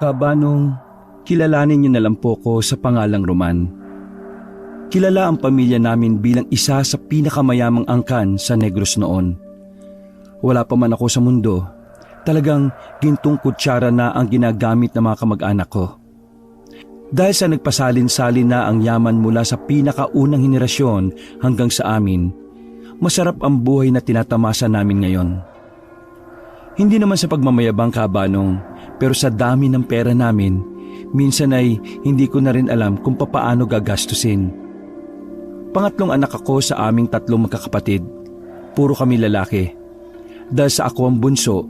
Kabanong, kilalanin niyo na lang po ko sa pangalang Roman. Kilala ang pamilya namin bilang isa sa pinakamayamang angkan sa Negros noon. Wala pa man ako sa mundo, talagang gintong kutsara na ang ginagamit ng mga kamag-anak ko. Dahil sa nagpasalin-salin na ang yaman mula sa pinakaunang henerasyon hanggang sa amin, masarap ang buhay na tinatamasa namin ngayon. Hindi naman sa pagmamayabang, Kabanong, pero sa dami ng pera namin, minsan ay hindi ko na rin alam kung papaano gagastusin. Pangatlong anak ako sa aming tatlong magkakapatid. Puro kami lalaki. Dahil sa ako ang bunso,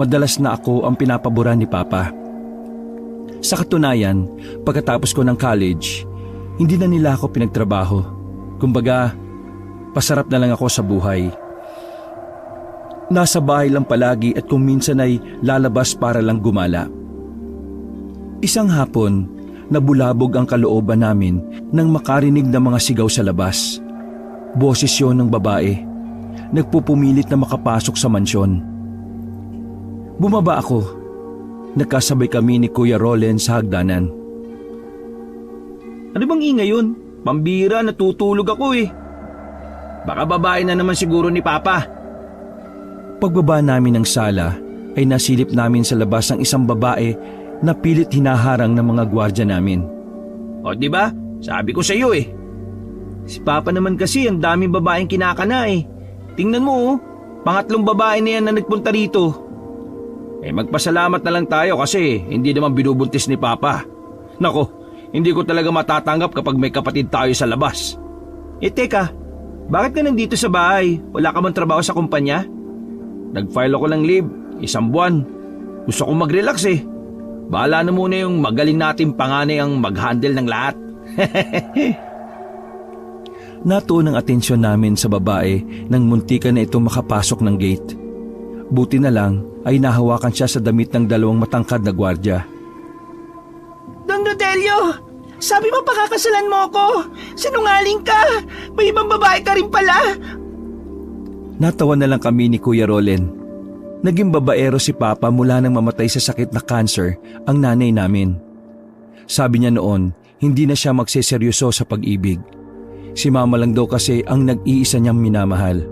madalas na ako ang pinapabura ni Papa. Sa katunayan, pagkatapos ko ng college, hindi na nila ako pinagtrabaho. Kumbaga, pasarap na lang ako sa buhay. Nasa bahay lang palagi at kung minsan ay lalabas para lang gumala. Isang hapon, nabulabog ang kalooban namin nang makarinig ng mga sigaw sa labas. Boses yon ng babae. Nagpupumilit na makapasok sa mansyon. Bumaba ako. Nagkasabay kami ni Kuya Roland sa hagdanan. Ano bang ingay yun? Pambira, natutulog ako eh. Baka babae na naman siguro ni Papa. Pagbaba namin ng sala ay nasilip namin sa labas ang isang babae na pilit hinaharang ng mga gwardya namin. O di ba? Sabi ko sa iyo eh. Si Papa naman kasi ang daming babaeng kinakana eh. Tingnan mo oh, pangatlong babae na yan na nagpunta rito. Eh magpasalamat na lang tayo kasi hindi naman binubuntis ni Papa. Nako, hindi ko talaga matatanggap kapag may kapatid tayo sa labas. Eh teka, bakit ka nandito sa bahay? Wala ka bang trabaho sa kumpanya? Nag-file ako ng leave, 1 buwan. Gusto kong mag-relax eh. Bahala na muna yung magaling nating panganay ang mag-handle ng lahat. Natuon ang atensyon namin sa babae nang muntikan na itong makapasok ng gate. Buti na lang ay nahawakan siya sa damit ng 2 matangkad na gwardya. Don Rodelio, sabi mo pakakasalan mo ako. Sinungaling ka. May ibang babae ka rin pala. Natawa na lang kami ni Kuya Roland. Naging babaero si Papa mula nang mamatay sa sakit na cancer ang nanay namin. Sabi niya noon, hindi na siya magseseryoso sa pag-ibig. Si Mama lang daw kasi ang nag-iisa niyang minamahal.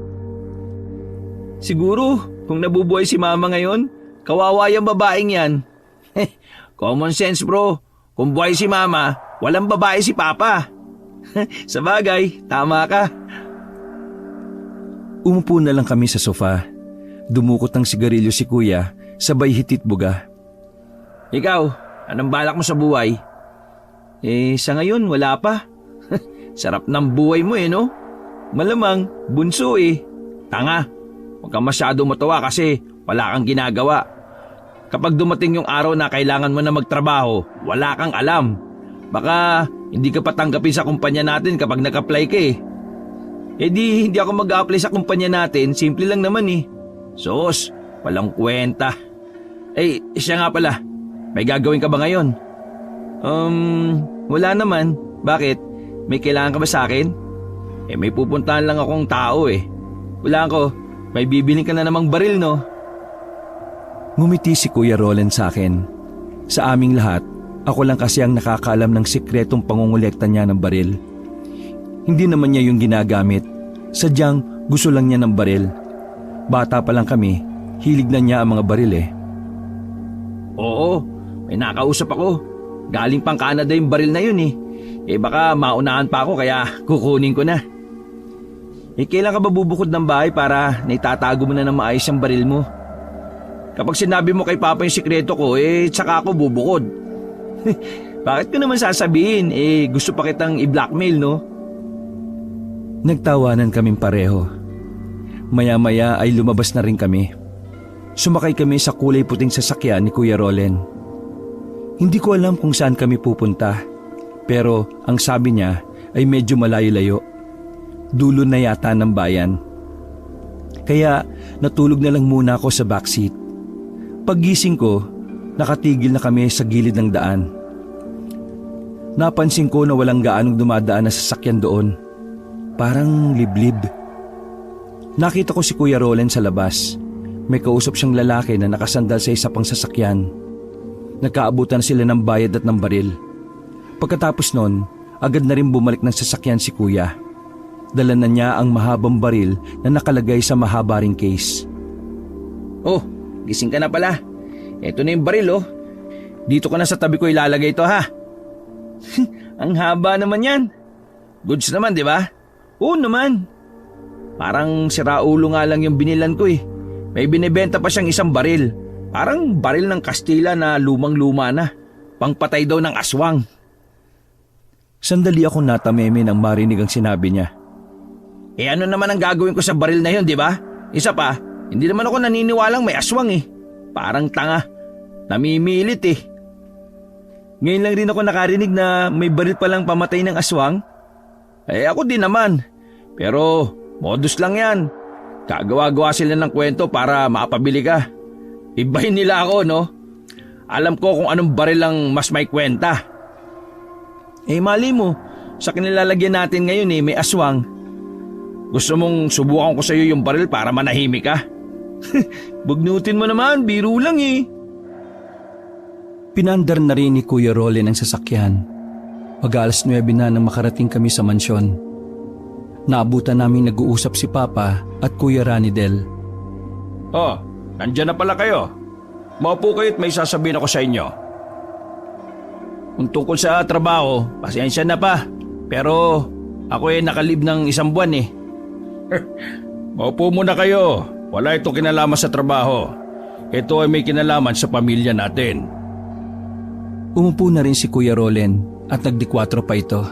Siguro, kung nabubuhay si Mama ngayon, kawawa yung babaeng yan. Common sense bro, kung buhay si Mama, walang babae si Papa. Sa bagay, tama ka. Umupo na lang kami sa sofa. Dumukot ng sigarilyo si Kuya, sabay hitit buga. Ikaw, anong balak mo sa buhay? Eh, sa ngayon wala pa. Sarap ng buhay mo eh, no? Malamang, bunso eh. Tanga, huwag kang masyado matawa kasi wala kang ginagawa. Kapag dumating yung araw na kailangan mo na magtrabaho, wala kang alam. Baka hindi ka patanggapin sa kumpanya natin kapag nag-apply ka eh. Eh di, hindi ako mag-a-apply sa kumpanya natin, simple lang naman eh. Sos, walang kwenta. Eh, siya nga pala, may gagawin ka ba ngayon? Wala naman. Bakit? May kailangan ka ba sa akin? Eh, may pupuntahan lang akong tao eh. Wala ko, may bibiling ka na namang baril no? Ngumiti si Kuya Roland sa akin. Sa aming lahat, ako lang kasi ang nakakaalam ng sikretong pangungulekta niya ng baril. Hindi naman niya yung ginagamit. Sadyang gusto lang niya ng baril. Bata pa lang kami, hilig na niya ang mga baril eh. Oo, may nakausap ako. Galing pang Canada yung baril na yun eh. Eh baka maunahan pa ako kaya kukunin ko na. Eh kailan ka ba bubukod ng bahay para naitatago mo na ng maayos ang baril mo? Kapag sinabi mo kay Papa yung sikreto ko, eh tsaka ako bubukod. Bakit ko naman sasabihin? Eh gusto pa kitang i-blackmail no? Nagtawanan kaming pareho. Maya-maya ay lumabas na rin kami. Sumakay kami sa kulay puting sasakyan ni Kuya Roland. Hindi ko alam kung saan kami pupunta, pero ang sabi niya ay medyo malayo-layo. Dulo na yata ng bayan. Kaya natulog na lang muna ako sa backseat. Paggising ko, nakatigil na kami sa gilid ng daan. Napansin ko na walang gaanong dumadaan na sasakyan doon. Parang liblib. Nakita ko si Kuya Roland sa labas. May kausap siyang lalaki na nakasandal sa isa pang sasakyan. Nagkaabutan sila ng bayad at ng baril. Pagkatapos nun, agad na rin bumalik ng sasakyan si kuya. Dala na niya ang mahabang baril na nakalagay sa mahaba ring case. Oh, gising ka na pala. Eto na yung baril oh. Dito ka na sa tabi ko ilalagay ito ha. Ang haba naman yan. Goods naman, di ba? Oo naman. Parang siraulo nga lang yung binilan ko eh. May binibenta pa siyang isang baril. Parang baril ng Kastila na lumang-luma na. Pangpatay daw ng aswang. Sandali akong natameme nang marinig ang sinabi niya. Eh ano naman ang gagawin ko sa baril na yun, di ba? Isa pa, hindi naman ako naniniwalang may aswang eh. Parang tanga. Namimilit eh. Ngayon lang rin ako nakarinig na may baril palang pamatay ng aswang. Eh ako din naman. Pero modus lang yan. Kagawa-gawa sila ng kwento para makapabili ka. Ibahin nila ako, no? Alam ko kung anong baril lang mas may kwenta. Eh mali mo, sa kinilalagyan natin ngayon may aswang. Gusto mong subukan ko sa iyo yung baril para manahimik ka? Bugnutin mo naman, biro lang eh. Pinandar na rin ni Kuya Rolen ang sasakyan. Mag-alas 9 na nang makarating kami sa mansyon. Naabutan namin nag-uusap si Papa at Kuya Ranidel. Oh, nandyan na pala kayo. Maupo kayo at may sasabihin ako sa inyo. Kung tungkol sa trabaho, pasensya na pa. Pero ako nakalib ng 1 buwan eh. Maupo muna kayo. Wala itong kinalaman sa trabaho. Ito ay may kinalaman sa pamilya natin. Umupo na rin si Kuya Rolen at nagdikwatro pa ito.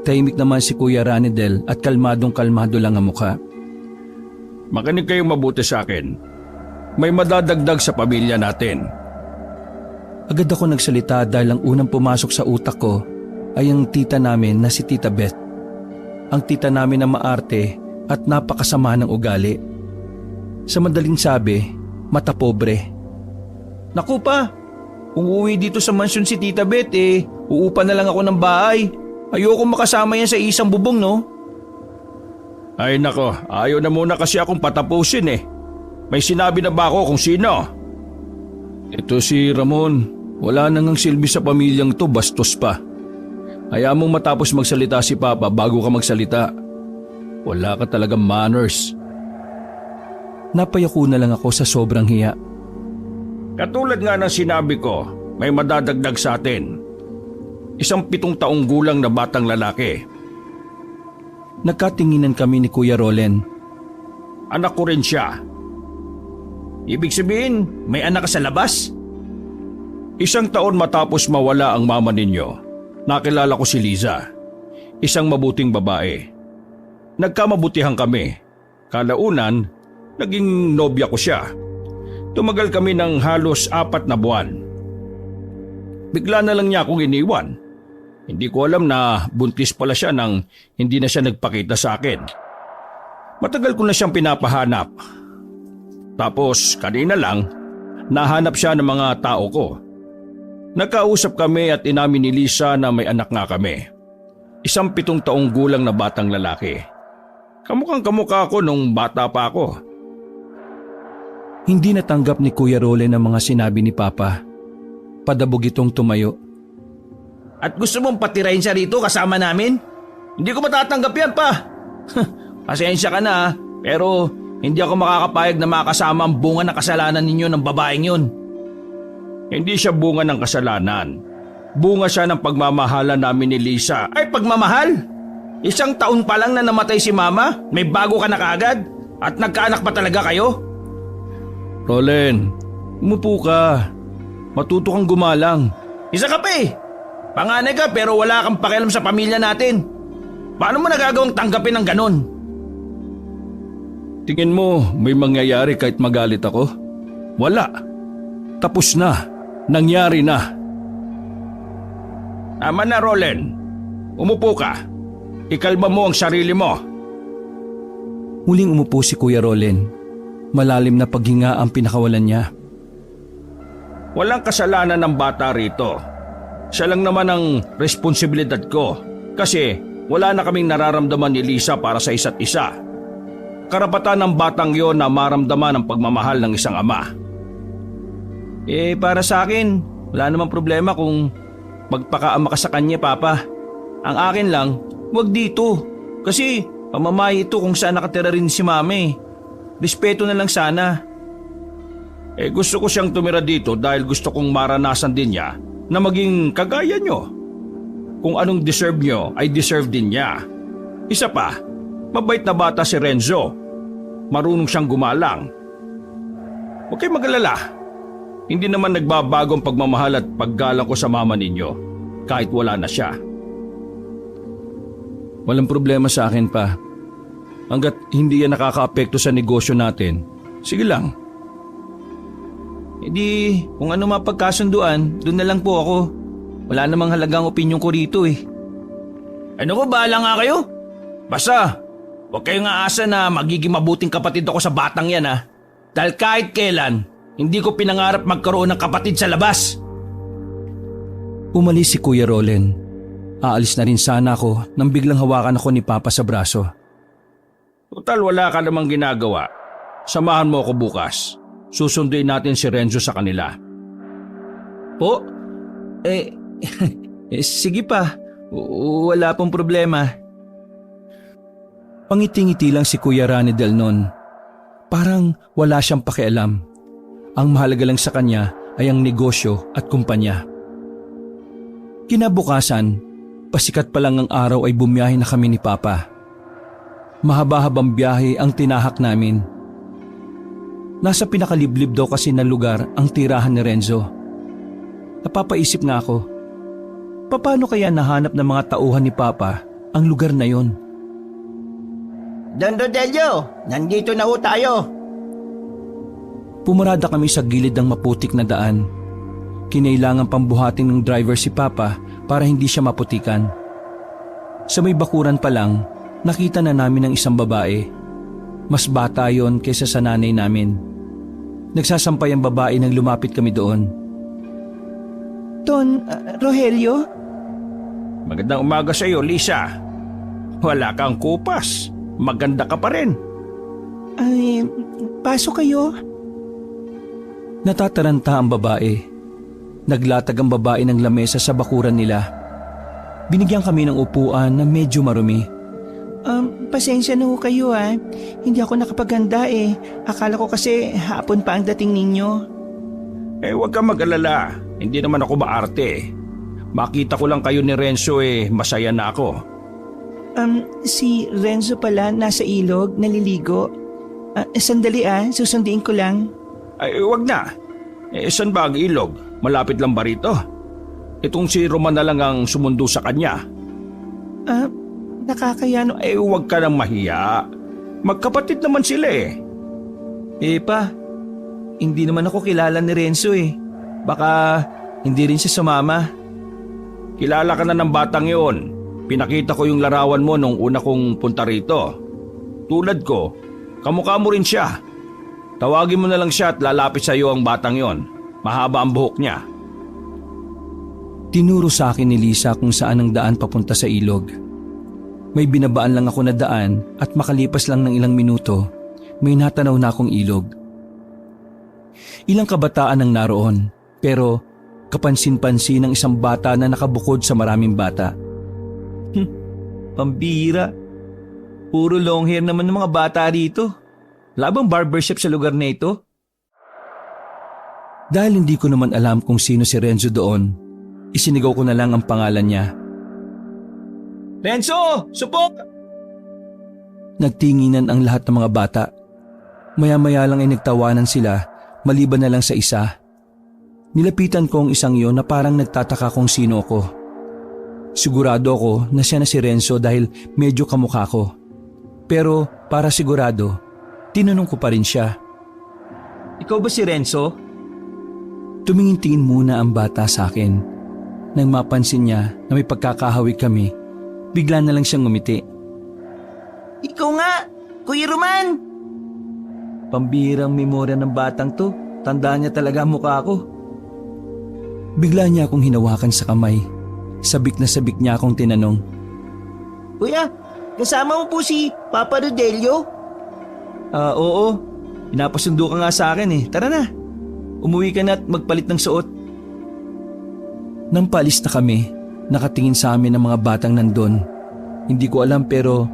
Tahimik naman si Kuya Ranidel at kalmadong-kalmado lang ang mukha. Makinig kayong mabuti sa akin. May madadagdag sa pamilya natin. Agad ako nagsalita dahil ang unang pumasok sa utak ko ay ang tita namin na si Tita Beth. Ang tita namin na maarte at napakasama ng ugali. Sa madaling sabi, mata pobre. Naku pa, kung uuwi dito sa mansyon si Tita Beth uupa na lang ako ng bahay. Ayoko makasama yan sa isang bubong, no? Ay nako, ayaw na muna kasi akong patapusin eh. May sinabi na ba ako kung sino? Ito si Ramon. Wala nang silbi sa pamilyang to, bastos pa. Hayaan mong matapos magsalita si Papa bago ka magsalita. Wala ka talagang manners. Napayako na lang ako sa sobrang hiya. Katulad nga ng sinabi ko, may madadagdag sa atin. 7 taong gulang na batang lalaki. Nagkatinginan kami ni Kuya Rolen. Anak ko rin siya. Ibig sabihin, may anak ka sa labas? 1 taon matapos mawala ang mama ninyo, nakilala ko si Liza. Isang mabuting babae. Nagkamabutihan kami. Kalaunan, naging nobya ko siya. Tumagal kami ng halos 4 na buwan. Bigla na lang niya akong iniwan. Hindi ko alam na buntis pala siya nang hindi na siya nagpakita sa akin. Matagal ko na siyang pinapahanap. Tapos kanina lang, nahanap siya ng mga tao ko. Nagkausap kami at inamin ni Lisa na may anak nga kami. 7 taong gulang na batang lalaki. Kamukhang kamukha ko nung bata pa ako. Hindi natanggap ni Kuya Rolen ang mga sinabi ni Papa. Padabog itong tumayo. At gusto mong patirahin siya rito kasama namin? Hindi ko matatanggap yan pa. Pasensya ka na pero hindi ako makakapayag na makasama ang bunga ng kasalanan ninyo ng babaeng yun. Hindi siya bunga ng kasalanan. Bunga siya ng pagmamahala namin ni Lisa. Ay, pagmamahal? 1 taon pa lang na namatay si Mama? May bago ka na kaagad? At nagkaanak pa talaga kayo? Rolen, umupo ka. Matuto kang gumalang. Isa ka pa eh. Panganay ka pero wala kang pakialam sa pamilya natin. Paano mo nagagawang tanggapin ng ganon? Tingin mo may mangyayari kahit magalit ako? Wala. Tapos na. Nangyari na. Tama na, Rolen. Umupo ka. Ikalma mo ang sarili mo. Muling umupo si Kuya Rolen. Malalim na paghinga ang pinakawalan niya. Walang kasalanan ng bata rito. Siya lang naman ang responsibilidad ko kasi wala na kaming nararamdaman ni Lisa para sa isa't isa. Karapatan ng batang yon na maramdaman ang pagmamahal ng isang ama. Para sa akin, Wala namang problema kung magpakaama ka sa kanya, Papa. Ang akin lang, wag dito. Kasi pamamahay ito kung saan nakatira rin si Mami. Respeto na lang sana. Gusto ko siyang tumira dito dahil gusto kong maranasan din niya na maging kagaya nyo. Kung anong deserve nyo ay deserve din niya. Isa pa, mabait na bata si Renzo. Marunong siyang gumalang. Huwag kayong mag-alala. Hindi naman nagbabago ang pagmamahal at paggalang ko sa mama ninyo kahit wala na siya. Walang problema sa akin pa. Hanggat hindi yan nakakaapekto sa negosyo natin, sige lang. Kung ano mapagkasunduan, doon na lang po ako. Wala namang halagang opinyon ko rito eh. Ano ko, bahala nga kayo? Basta, huwag kayong aasa na magiging mabuting kapatid ako sa batang yan ha. Dahil kahit kailan, hindi ko pinangarap magkaroon ng kapatid sa labas. Umalis si Kuya Rolen. Aalis na rin sana ako nang biglang hawakan ako ni Papa sa braso. Total wala ka namang ginagawa. Samahan mo ako bukas. Susunduin natin si Renzo sa kanila. Po? Sige pa. Wala pong problema. Pangiti-ngiti lang si Kuya Ranidel noon. Parang wala siyang pakialam. Ang mahalaga lang sa kanya ay ang negosyo at kumpanya. Kinabukasan, pasikat pa lang ang araw ay bumiyahe na kami ni Papa. Mahaba-habang biyahe ang tinahak namin. Nasa pinakaliblib daw kasi na lugar ang tirahan ni Renzo. Napapaisip nga ako, paano kaya nahanap ng mga tauhan ni Papa ang lugar na yon? Don Rodelio, nandito na ho tayo. Pumarada kami sa gilid ng maputik na daan. Kinailangan pambuhatin ng driver si Papa para hindi siya maputikan. Sa may bakuran pa lang, nakita na namin ang isang babae. Mas bata yon kaysa sa nanay namin. Nagsasampay ang babae nang lumapit kami doon. Don Rogelio? Magandang umaga sa iyo, Lisa. Wala kang kupas. Maganda ka pa rin. Ay, pasok kayo. Natataranta ang babae. Naglatag ang babae ng lamesa sa bakuran nila. Binigyan kami ng upuan na medyo marumi. Pasensya na ho kayo ha. Hindi ako nakapaganda eh. Akala ko kasi hapon pa ang dating ninyo. Huwag kang mag-alala. Hindi naman ako maarte. Makita ko lang kayo ni Renzo masaya na ako. Si Renzo pala nasa ilog, naliligo. Sandali susunduin ko lang. Huwag na. Saan ba ang ilog? Malapit lang ba rito? Itong si Roman na lang ang sumundo sa kanya. Nakakayano. Huwag ka nang mahiya. Magkapatid naman sila eh. Pa, hindi naman ako kilala ni Renzo eh. Baka hindi rin siya sumama. Kilala ka na ng batang yon. Pinakita ko yung larawan mo nung una kong punta rito. Tulad ko, kamukha mo rin siya. Tawagin mo na lang siya at lalapit sa iyo ang batang yon. Mahaba ang buhok niya. Tinuro sa akin ni Lisa kung saan ang daan papunta sa ilog. May binabaan lang ako na daan at makalipas lang ng ilang minuto, may natanaw na akong ilog. Ilang kabataan ang naroon, pero kapansin-pansin ng isang bata na nakabukod sa maraming bata. Pambira. Puro long hair naman ng mga bata rito. Labang barbershop sa lugar na ito. Dahil hindi ko naman alam kung sino si Renzo doon, isinigaw ko na lang ang pangalan niya. Renzo! Supok! Nagtinginan ang lahat ng mga bata. Maya-maya lang ay nagtawanan sila, maliban na lang sa isa. Nilapitan ko ang isang yon na parang nagtataka kung sino ko. Sigurado ako na siya na si Renzo dahil medyo kamukha ko. Pero para sigurado, tinanong ko pa rin siya. Ikaw ba si Renzo? Tumingin-tingin muna ang bata sa akin. Nang mapansin niya na may pagkakahawig kami, bigla na lang siyang ngumiti. Ikaw nga, Kuya Roman! Pambihirang memorya ng batang to. Tandaan niya talaga ang mukha ko. Bigla niya akong hinawakan sa kamay. Sabik na sabik niya akong tinanong. Kuya, kasama mo po si Papa Rodelio? Oo. Pinapasundo ka nga sa akin eh. Tara na. Umuwi ka na at magpalit ng suot. Nang paalis na kami, nakatingin sa amin ang mga batang nandun. Hindi ko alam pero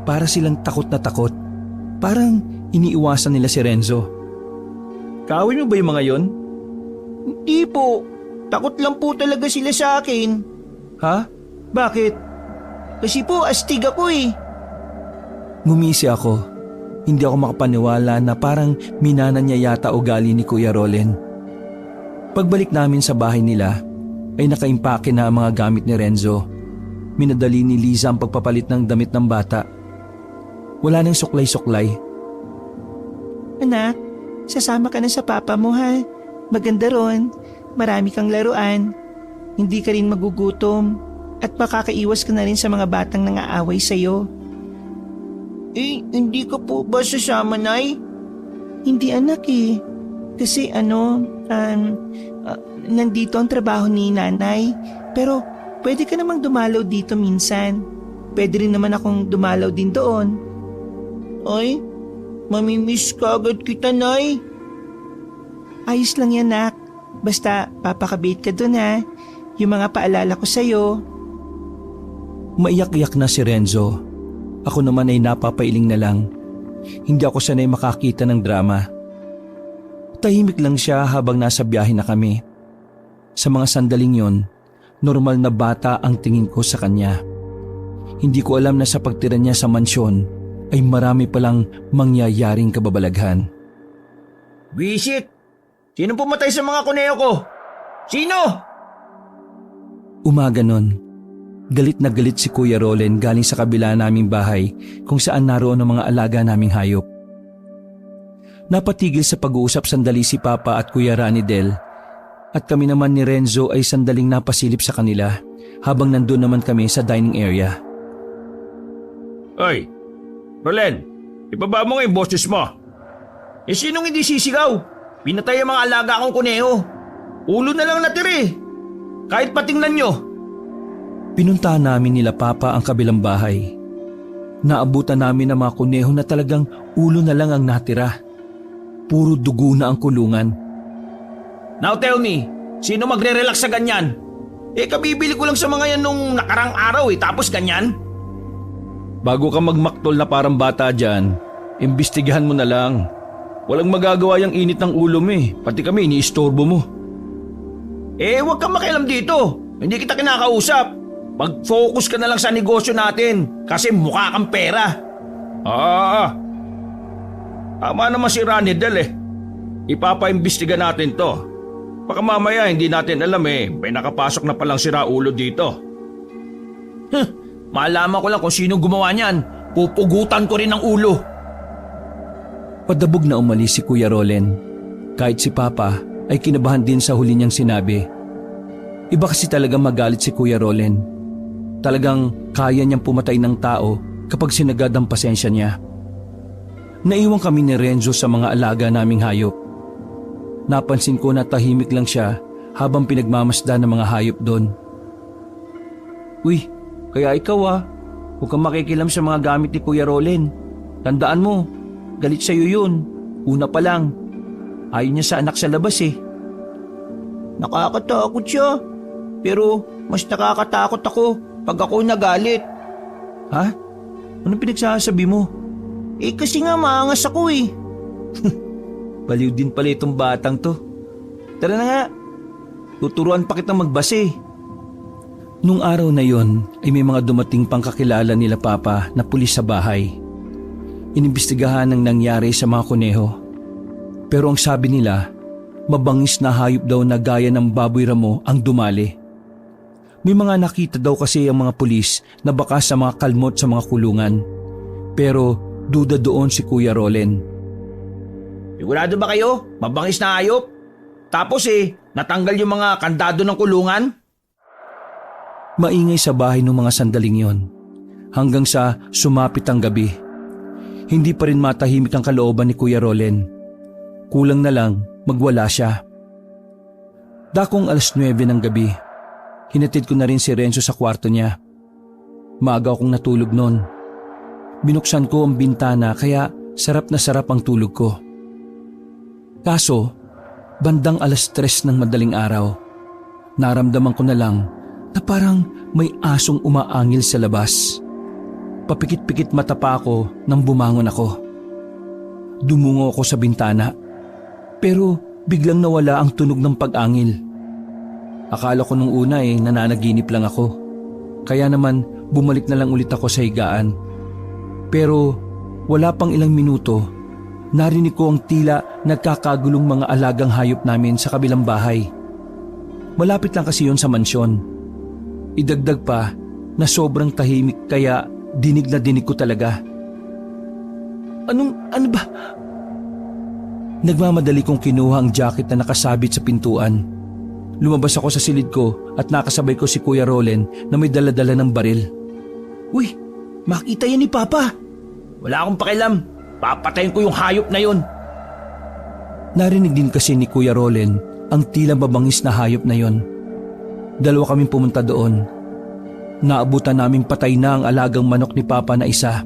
para silang takot na takot. Parang iniiwasan nila si Renzo. Kaaway mo ba yung mga yon? Hindi po. Takot lang po talaga sila sa akin. Ha? Bakit? Kasi po astig ako eh. Ngumisi ako. Hindi ako makapaniwala na parang minana niya yata ugali ni Kuya Rolen. Pagbalik namin sa bahay nila, ay nakaimpake na ang mga gamit ni Renzo. Minadali ni Liza ang pagpapalit ng damit ng bata. Wala nang suklay-suklay. Anak, sasama ka na sa papa mo ha. Maganda ron. Marami kang laruan. Hindi ka rin magugutom. At makakaiwas ka na rin sa mga batang nangaaway sa'yo. Eh, hindi ka po ba sasama, Nay? Hindi anak eh. Kasi nandito ang trabaho ni nanay. Pero pwede ka namang dumalaw dito minsan. Pwede rin naman akong dumalaw din doon. Ay, mamimiss ka agad kita, Nay. Ayos lang yan, nak. Basta papakabit ka doon ha. Yung mga paalala ko sa'yo. Maiyak-iyak na si Renzo. Ako naman ay napapailing na lang. Hindi ako sanay makakita ng drama. Tahimik lang siya habang nasa biyahe na kami. Sa mga sandaling yon, normal na bata ang tingin ko sa kanya. Hindi ko alam na sa pagtira niya sa mansyon ay marami palang mangyayaring kababalaghan. Visit! Sino pumatay sa mga kuneho ko? Sino? Umaga nun, galit na galit si Kuya Rolen galing sa kabila naming bahay kung saan naroon ang mga alaga naming hayop. Napatigil sa pag-uusap sandali si Papa at Kuya Ranidel at kami naman ni Renzo ay sandaling napasilip sa kanila habang nandun naman kami sa dining area. Ay, Rolen, ibaba mo nga yung boses mo. Eh sinong hindi sisigaw? Pinatay ang mga alaga akong kuneho. Ulo na lang natira eh. Kahit patingnan nyo. Pinuntahan namin nila Papa ang kabilang bahay. Naabutan namin ang mga kuneho na talagang ulo na lang ang natira. Puro dugo na ang kulungan. Now tell me, sino magre-relax sa ganyan? Eh kabibili ko lang sa mga yan nung nakarang araw eh, tapos ganyan? Bago ka magmaktol na parang bata dyan, imbestigahan mo na lang. Walang magagawa yung init ng ulo mo eh, pati kami iniistorbo mo. Eh huwag kang makialam dito, hindi kita kinakausap. Mag-focus ka na lang sa negosyo natin kasi mukha kang pera. Tama naman si Ranidel eh. Ipapaimbestiga natin to. Baka mamaya hindi natin alam eh, may nakapasok na palang siraulo dito. Malaman ko lang kung sino gumawa niyan. Pupugutan ko rin ang ulo. Padabog na umalis si Kuya Rolen. Kahit si Papa ay kinabahan din sa huli niyang sinabi. Iba kasi talaga magalit si Kuya Rolen. Talagang kaya niyang pumatay ng tao kapag sinagad ang pasensya niya. Naiwan kami ni Renzo sa mga alaga naming hayop. Napansin ko na tahimik lang siya habang pinagmamasdan ng mga hayop doon. Uy, kaya ikaw huwag kang makikilam sa mga gamit ni Kuya Rolen. Tandaan mo, galit sa'yo yun. Una pa lang, ayaw niya sa anak sa labas eh. Nakakatakot siya. Pero mas nakakatakot ako pag ako nagalit. Ha? Anong pinagsasabi mo? Eh kasi nga maangas ako eh. Baliw din pala itong batang to. Tara na nga, tuturuan pa kitang magbase. Nung araw na yon ay may mga dumating pang kakilala nila Papa na pulis sa bahay. Inimbestigahan ang nangyari sa mga kuneho. Pero ang sabi nila, mabangis na hayop daw na gaya ng baboy ramo ang dumali. May mga nakita daw kasi ang mga pulis na baka sa mga kalmot sa mga kulungan. Pero duda doon si Kuya Rolen. Sigurado ba kayo? Mabangis na hayop? Tapos natanggal yung mga kandado ng kulungan? Maingay sa bahay ng mga sandaling yon. Hanggang sa sumapit ang gabi. Hindi pa rin matahimik ang kalooban ni Kuya Rolen. Kulang na lang magwala siya. Dakong 9:00 ng gabi, hinatid ko na rin si Renzo sa kwarto niya. Maaga akong natulog noon. Binuksan ko ang bintana kaya sarap na sarap ang tulog ko. Kaso, bandang 3:00 ng madaling araw, Naramdaman ko na lang na parang may asong umaangil sa labas. Papikit-pikit mata pa ako nang bumangon ako. Dumungo ako sa bintana, pero biglang nawala ang tunog ng pag-angil. Akala ko nung una nananaginip lang ako. Kaya naman bumalik na lang ulit ako sa higaan. Pero wala pang ilang minuto, narinig ko ang tila nagkakagulong mga alagang hayop namin sa kabilang bahay. Malapit lang kasi yun sa mansyon. Idagdag pa na sobrang tahimik kaya dinig na dinig ko talaga. Ano ba? Nagmamadali kong kinuha ang jacket na nakasabit sa pintuan. Lumabas ako sa silid ko at nakasabay ko si Kuya Rolen na may daladala ng baril. Uy, makita yan ni Papa. Wala akong pakialam. Papatayin ko yung hayop na yun. Narinig din kasi ni Kuya Rolen ang tila mabangis na hayop na yon. Dalawa kaming pumunta doon. Naabutan naming patay na ang alagang manok ni Papa na isa.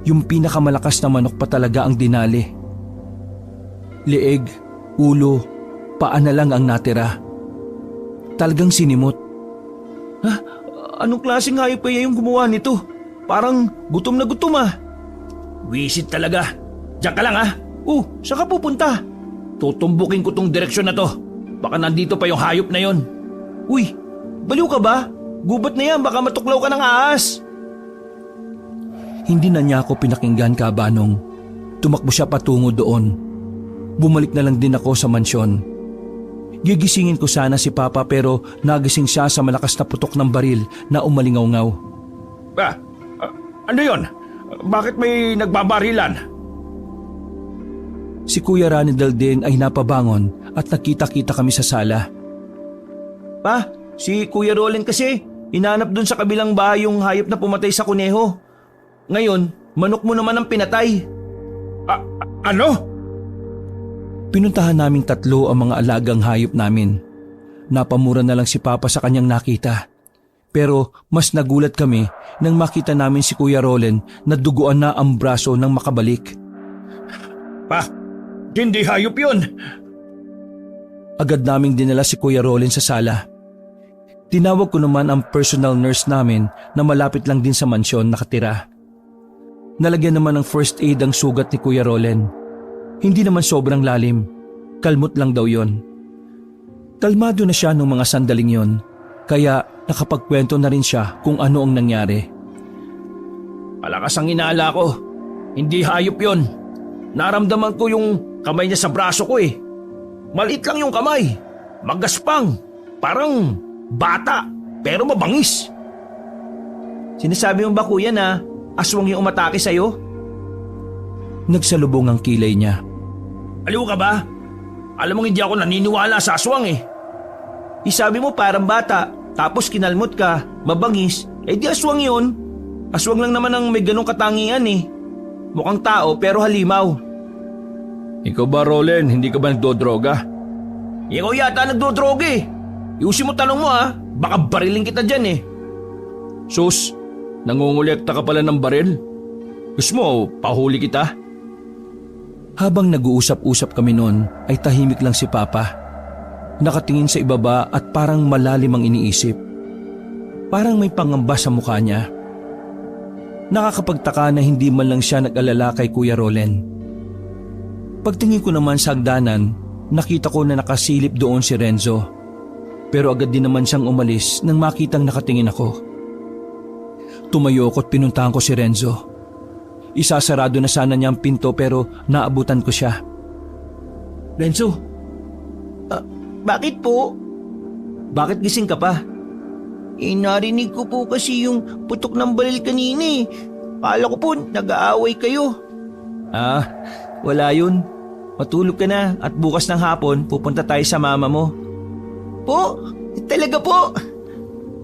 Yung pinakamalakas na manok pa talaga ang dinali. Leeg, ulo, paa na lang ang natira. Talagang sinimot. Ha? Anong klaseng hayop kaya yung gumawa nito? Parang gutom na gutom ah. Wisit talaga. Diyan ka lang ah. Saan ka pupunta? Tutumbukin ko tong direksyon na to. Baka nandito pa yung hayop na yon. Uy, baliw ka ba? Gubat na yan, baka matuklaw ka ng ahas. Hindi na niya ako pinakinggan, Kabanong. Tumakbo siya patungo doon. Bumalik na lang din ako sa mansyon. Gigisingin ko sana si Papa pero nagising siya sa malakas na putok ng baril na umalingaw-ngaw. Ano yon? Bakit may nagbabarilan? Si Kuya Ranidal din ay napabangon at nakita-kita kami sa sala. Pa, si Kuya Rolen kasi, hinanap dun sa kabilang bahay yung hayop na pumatay sa kuneho. Ngayon, manok mo naman ang pinatay. Ano? Pinuntahan naming tatlo ang mga alagang hayop namin. Napamura na lang si Papa sa kanyang nakita. Pero mas nagulat kami nang makita namin si Kuya Rolen na duguan na ang braso ng makabalik. Pa, hindi hayop yun. Agad naming dinala si Kuya Rolen sa sala. Tinawag ko naman ang personal nurse namin na malapit lang din sa mansyon nakatira. Nalagyan naman ng first aid ang sugat ni Kuya Rolen. Hindi naman sobrang lalim. Kalmot lang daw yon. Kalmado na siya nung mga sandaling yon. Kaya nakapagkwento na rin siya kung ano ang nangyari. Malakas ang inaala ko. Hindi hayop yon. Naramdaman ko yung kamay niya sa braso ko eh. Maliit lang yung kamay. Magaspang. Parang bata. Pero mabangis. Sinasabi mo ba kuya na aswang yung umatake sa'yo? Nagsalubong ang kilay niya. Aliw ka ba? Alam mong hindi ako naniniwala sa aswang eh. Isabi mo parang bata, tapos kinalmot ka, mabangis, di aswang yun. Aswang lang naman ang may ganong katangian eh. Mukhang tao pero halimaw. Ikaw ba, Rolen? Hindi ka ba nagdodroga? Ikaw yata nagdodroga eh. Iusin mo tanong mo ah, baka bariling kita dyan eh. Sus, nangungulekta ka pala ng baril? Gusto mo, pahuli kita? Habang nag-uusap-usap kami noon ay tahimik lang si Papa. Nakatingin sa ibaba at parang malalim ang iniisip. Parang may pangamba sa mukha niya. Nakakapagtaka na hindi man lang siya nag-alala kay Kuya Rolen. Pagtingin ko naman sa hagdanan, nakita ko na nakasilip doon si Renzo. Pero agad din naman siyang umalis nang makitang nakatingin ako. Tumayo ko at pinuntahan ko si Renzo. Isasarado na sana niya ang pinto pero naabutan ko siya. Renzo, bakit po? Bakit gising ka pa? Narinig ko po kasi yung putok ng baril kanina eh. Kala ko po nag-aaway kayo. Wala yun. Matulog ka na at bukas ng hapon pupunta tayo sa mama mo. Po? Talaga po?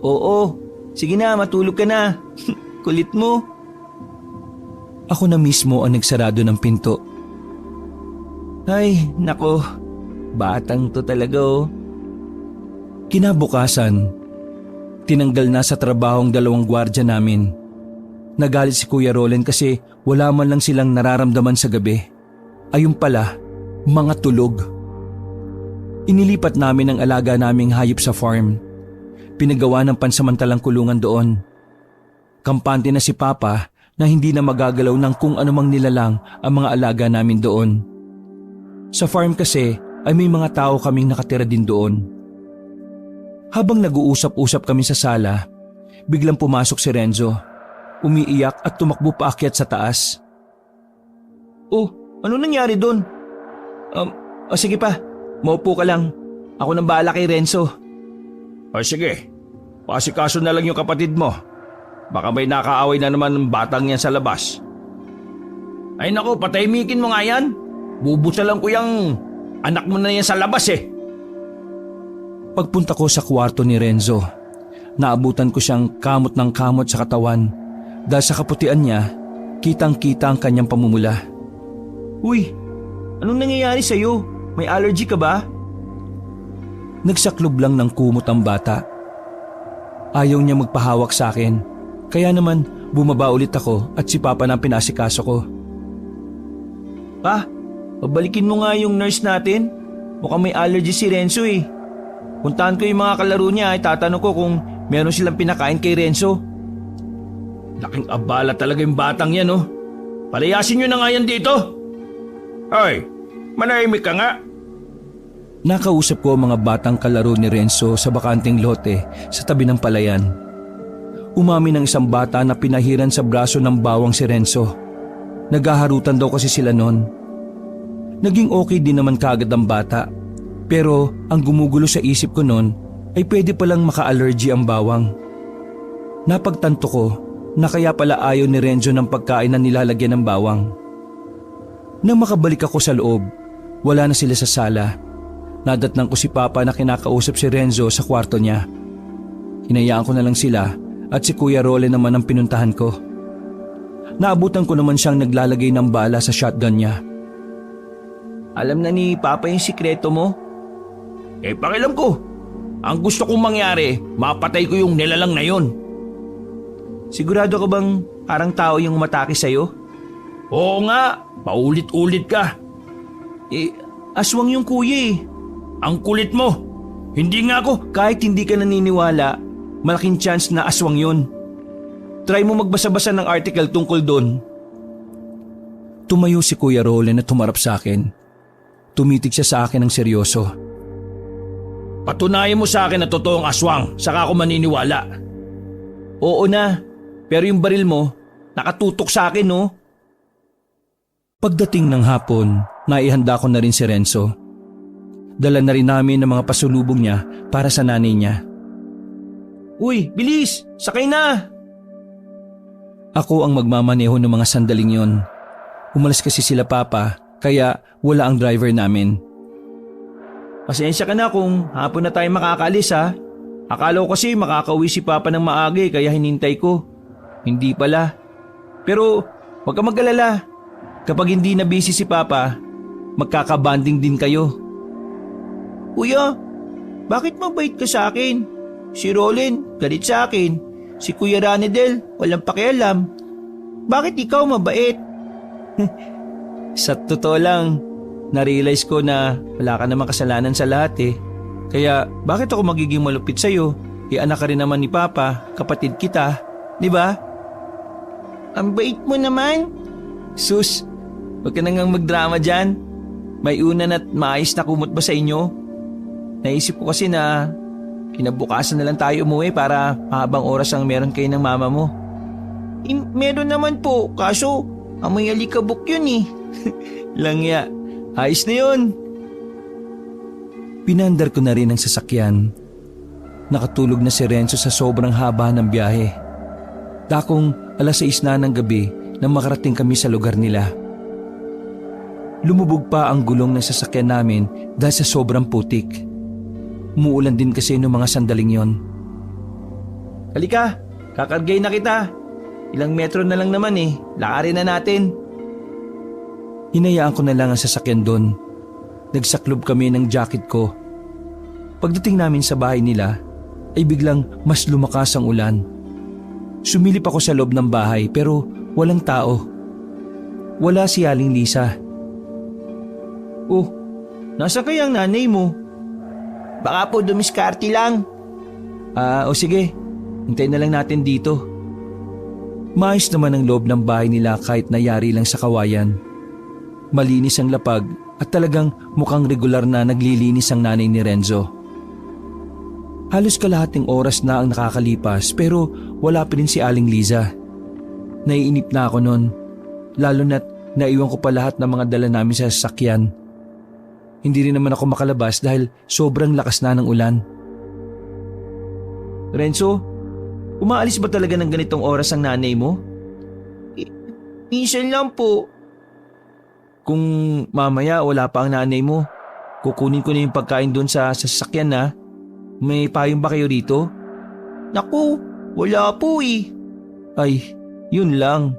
Oo, sige na matulog ka na. Kulit mo. Ako na mismo ang nagsarado ng pinto. Ay, nako. Batang to talaga oh. Kinabukasan, tinanggal na sa trabaho ang dalawang gwardya namin. Nagalit si Kuya Rolen kasi wala man lang silang nararamdaman sa gabi. Ayun pala, mga tulog. Inilipat namin ang alaga naming hayop sa farm. Pinagawa ng pansamantalang kulungan doon. Kampante na si Papa na hindi na magagalaw ng kung anumang nilalang ang mga alaga namin doon. Sa farm kasi ay may mga tao kaming nakatira din doon. Habang nag-uusap-usap kami sa sala, biglang pumasok si Renzo. Umiiyak at tumakbo paakyat sa taas. Oh, ano nangyari doon? Sige pa, maupo ka lang. Ako nang bahala kay Renzo. Sige, pasikaso na lang yung kapatid mo. Baka may nakaaway na naman ng batang yan sa labas. Ay nako, patahimikin mo nga yan. Bubusalan ko yung anak mo na yan sa labas eh. Pagpunta ko sa kwarto ni Renzo, naabutan ko siyang kamot ng kamot sa katawan. Dahil sa kaputian niya, kitang-kita ang kanyang pamumula. Uy, anong nangyayari sa'yo? May allergy ka ba? Nagsaklob lang ng kumot ang bata. Ayaw niya magpahawak sa akin. Kaya naman bumaba ulit ako at si Papa na ang pinasikaso ko. Pa, pabalikin mo nga yung nurse natin. Mukhang may allergy si Renzo eh. Puntahan ko yung mga kalaro niya ay tatanong ko kung meron silang pinakain kay Renzo. Laking abala talaga yung batang yan oh. Palayasin nyo na nga yan dito. Ay, manahimik ka nga. Nakausap ko ang mga batang kalaro ni Renzo sa bakanting lote sa tabi ng palayan. Umamin ng isang bata na pinahiran sa braso ng bawang si Renzo. Naghaharutan daw kasi sila noon. Naging okay din naman kaagad ang bata. Pero ang gumugulo sa isip ko noon ay pwede palang maka-allergy ang bawang. Napagtanto ko na kaya pala ayaw ni Renzo ng pagkain na nilalagyan ng bawang. Nang makabalik ako sa loob, wala na sila sa sala. Nadatnang ko si Papa na kinakausap si Renzo sa kwarto niya. Hinayaan ko na lang sila at si Kuya Role naman ang pinuntahan ko. Naabutan ko naman siyang naglalagay ng bala sa shotgun niya. Alam na ni Papa yung sikreto mo? Pakialam ko. Ang gusto kong mangyari, mapatay ko yung nilalang na yon. Sigurado ka bang parang tao yung umatake sa'yo? Oo nga, paulit-ulit ka. Aswang yung kuya eh. Ang kulit mo. Hindi nga ako. Kahit hindi ka naniniwala, malaking chance na aswang yun. Try mo magbasa-basa ng article tungkol doon. Tumayo si Kuya Role na tumarap sa akin. Tumitig siya sa akin ng seryoso. Patunayan mo sa akin na totoong aswang, saka ako maniniwala. Oo na, pero yung baril mo, nakatutok sa akin no? Pagdating ng hapon, naihanda ko na rin si Renzo. Dala na rin namin ang mga pasulubong niya para sa nanay niya. Uy, bilis! Sakay na! Ako ang magmamaneho ng mga sandaling yon. Umalis kasi sila Papa, kaya wala ang driver namin. Pasensya ka na kung hapon na tayo makakaalis ha. Akala ko kasi makakauwi si Papa ng maaga kaya hinintay ko. Hindi pala. Pero huwag ka mag-alala. Kapag hindi na busy si Papa, magkakabanding din kayo. Kuya, bakit mabait ka sa akin? Si Rolin, galit sa akin. Si Kuya Ranedel, walang pakialam. Bakit ikaw mabait? Sa totoo lang, na-realize ko na wala ka namang kasalanan sa lahat eh. Kaya bakit ako magiging malupit sa'yo? Anak ka rin naman ni Papa, kapatid kita, di ba? Ang bait mo naman. Sus, huwag ka nang magdrama dyan. May unan at maayos na kumot ba sa inyo? Naisip ko kasi na kinabukasan na lang tayo umuwi para mahabang oras ang meron kayo ng mama mo. Meron naman po, kaso amoy alikabok yun eh. Langya, ayos na yun. Pinandar ko na rin ang sasakyan. Nakatulog na si Renzo sa sobrang haba ng biyahe. Dakong 6:00 na ng gabi nang makarating kami sa lugar nila. Lumubog pa ang gulong ng sasakyan namin dahil sa sobrang putik. Umuulan din kasi noong mga sandaling yon. Halika, kakargay na kita. Ilang metro na lang naman eh, lakarin na natin. Hinayaan ko na lang ang sasakyan doon. Nagsaklob kami ng jacket ko. Pagdating namin sa bahay nila, ay biglang mas lumakas ang ulan. Sumilip ako sa loob ng bahay pero walang tao. Wala si Aling Lisa. Oh, nasa kaya ang nanay mo? Baka po dumiskarte lang. O sige, hintayin na lang natin dito. Maayos naman ang loob ng bahay nila kahit nayari lang sa kawayan. Malinis ang lapag at talagang mukhang regular na naglilinis ang nanay ni Renzo. Halos kalahating oras na ang nakakalipas pero wala pa rin si Aling Liza. Naiinip na ako noon, lalo na't naiwan ko pa lahat ng mga dala namin sa sasakyan. Hindi rin naman ako makalabas dahil sobrang lakas na ng ulan. Renzo, umaalis ba talaga ng ganitong oras ang nanay mo? Minsan lang po. Kung mamaya wala pa ang nanay mo, kukunin ko na yung pagkain doon sa sasakyan na. May payong ba kayo rito? Naku, wala po eh. Ay, yun lang.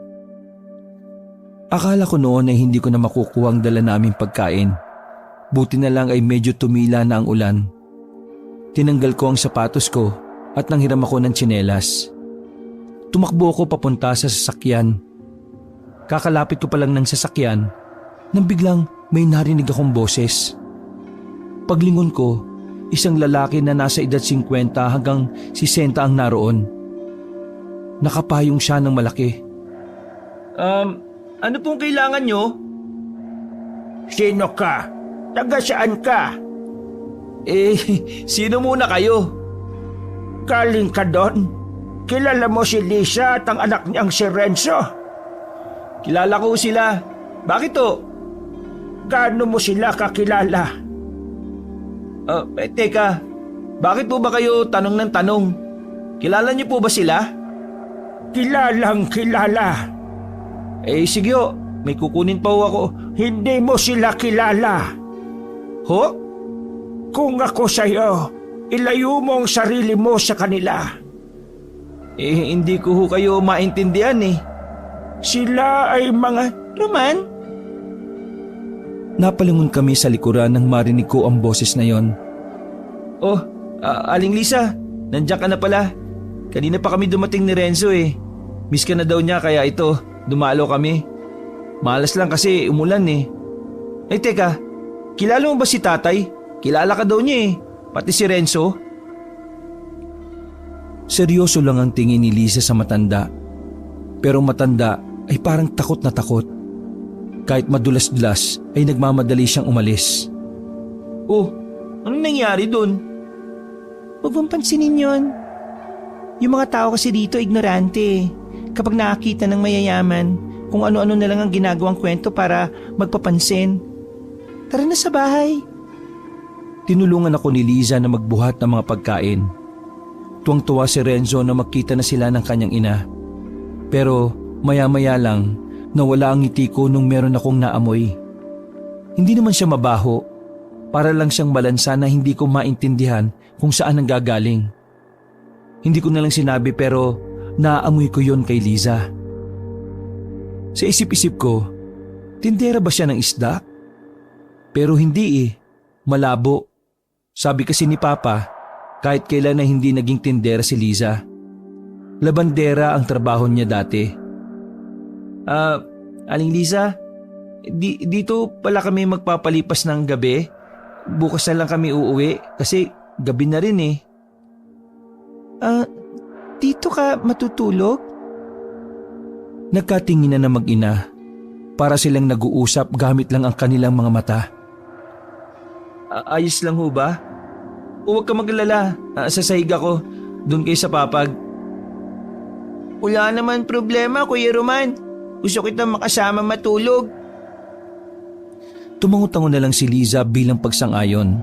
Akala ko noon ay hindi ko na makukuha ang dala naming pagkain. Buti na lang ay medyo tumila na ang ulan. Tinanggal ko ang sapatos ko at nanghiram ako ng tsinelas. Tumakbo ako papunta sa sasakyan. Kakalapit ko pa lang ng sasakyan nang biglang may narinig akong boses. Paglingon ko, isang lalaki na nasa edad 50 hanggang 60 ang naroon. Nakapayong siya ng malaki. Ano pong kailangan nyo? Sino ka? Taga saan ka? Sino muna kayo? Galing ka doon? Kilala mo si Lisa at ang anak niyang si Renzo? Kilala ko sila. Bakit to? Gaano mo sila kakilala? Teka, bakit po ba kayo tanong ng tanong? Kilala niyo po ba sila? Kilalang kilala. Sige ho, may kukunin pa ho ako. Hindi mo sila kilala. Ho? Kung ako sa'yo, ilayo mo ang sarili mo sa kanila. Hindi ko ho kayo maintindihan eh. Sila ay mga... Roman? Napalingon kami sa likuran nang marinig ko ang boses na yon. Aling Lisa, nandiyan ka na pala. Kanina pa kami dumating ni Renzo eh. Miss ka na daw niya kaya ito, dumalo kami. Malas lang kasi umulan eh. Teka, kilala mo ba si tatay? Kilala ka daw niya eh, pati si Renzo. Seryoso lang ang tingin ni Lisa sa matanda. Pero matanda ay parang takot na takot. Kahit madulas-dulas ay nagmamadali siyang umalis. Anong nangyari dun? Huwag mong pansinin yun. Yung mga tao kasi dito ignorante. Kapag nakakita ng mayayaman, kung ano-ano na lang ang ginagawang kwento para magpapansin. Tara na sa bahay. Tinulungan ako ni Liza na magbuhat ng mga pagkain. Tuwang-tuwa si Renzo na makita na sila ng kanyang ina. Pero maya-maya lang, nawala ang ngiti ko nung meron akong naamoy. Hindi naman siya mabaho. Para lang siyang malansa na hindi ko maintindihan kung saan ang gagaling. Hindi ko na lang sinabi pero naamoy ko yon kay Liza. Sa isip-isip ko, tindera ba siya ng isda? Pero hindi malabo. Sabi kasi ni Papa, kahit kailan na hindi naging tindera si Liza. Labandera ang trabaho niya dati. Aling Lisa, dito pala kami magpapalipas ng gabi. Bukas na lang kami uuwi kasi gabi na rin eh. Dito ka matutulog? Nagkatingin na mag-ina. Para silang nag-uusap gamit lang ang kanilang mga mata. Ayos lang ho ba? Huwag ka maglala. Sasahig ako. Doon kayo sa papag. Wala naman problema, Kuya Roman. Gusto kita makasama matulog. Tumango-tango na lang si Liza bilang pagsang-ayon.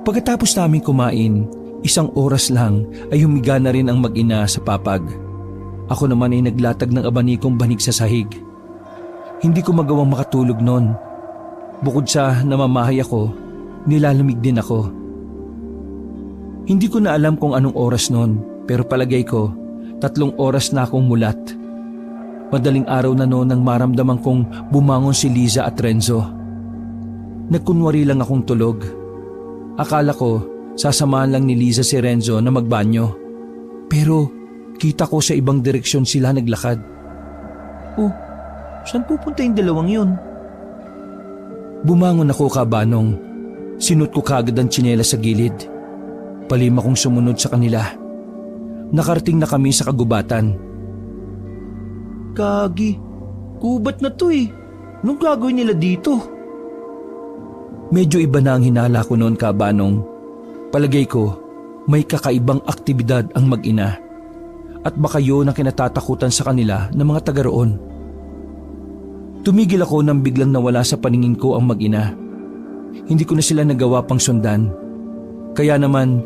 Pagkatapos namin kumain, 1 oras lang ay humiga na rin ang mag-ina sa papag. Ako naman ay naglatag ng abanikong banig sa sahig. Hindi ko magawang makatulog noon. Bukod sa namamahay ako, nilalamig din ako. Hindi ko na alam kung anong oras noon, pero palagay ko, 3 oras na akong mulat. Madaling araw na noon nang maramdaman kong bumangon si Liza at Renzo. Nagkunwari lang akong tulog. Akala ko sasamahan lang ni Liza si Renzo na magbanyo. Pero kita ko sa ibang direksyon sila naglakad. Saan pupunta yung dalawang yun? Bumangon ako kabanong. Sinuot ko kaagad ang tsinelas sa gilid. Palima kong sumunod sa kanila. Nakarating na kami sa kagubatan. Gagi, gubat na to eh. Anong gagawin nila dito? Medyo iba na ang hinala ko noon, Kabanong. Palagay ko, may kakaibang aktibidad ang mag-ina. At baka yun ang kinatatakutan sa kanila ng mga taga roon. Tumigil ako nang biglang nawala sa paningin ko ang mag-ina. Hindi ko na sila nagawa pang sundan. Kaya naman,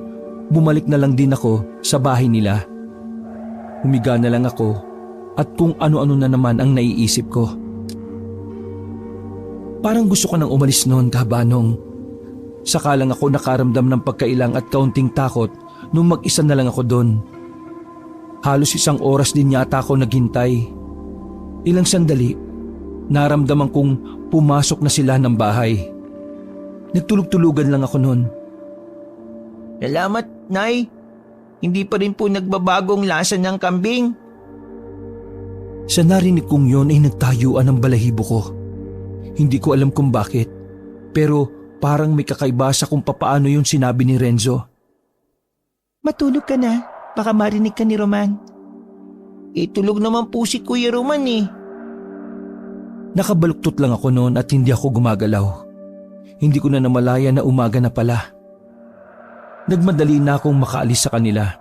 bumalik na lang din ako sa bahay nila. Humiga na lang ako at kung ano-ano na naman ang naiisip ko. Parang gusto ko nang umalis noon, Kabanong. Saka lang ako nakaramdam ng pagkailang at kaunting takot nung mag-isa na lang ako doon. Halos 1 oras din yata ako naghintay. Ilang sandali, naramdaman kong pumasok na sila ng bahay. Nagtulog-tulugan lang ako noon. Salamat, Nay. Hindi pa rin po nagbabagong lasa ng kambing. Sa narinig kong yon ay nagtayuan ang balahibo ko. Hindi ko alam kung bakit, pero parang may kakaiba sa kung papaano yun sinabi ni Renzo. Matulog ka na. Baka marinig ka ni Roman. Tulog naman po si Kuya Roman eh. Nakabaluktot lang ako noon at hindi ako gumagalaw. Hindi ko na namalaya na umaga na pala. Nagmadali na akong makaalis sa kanila.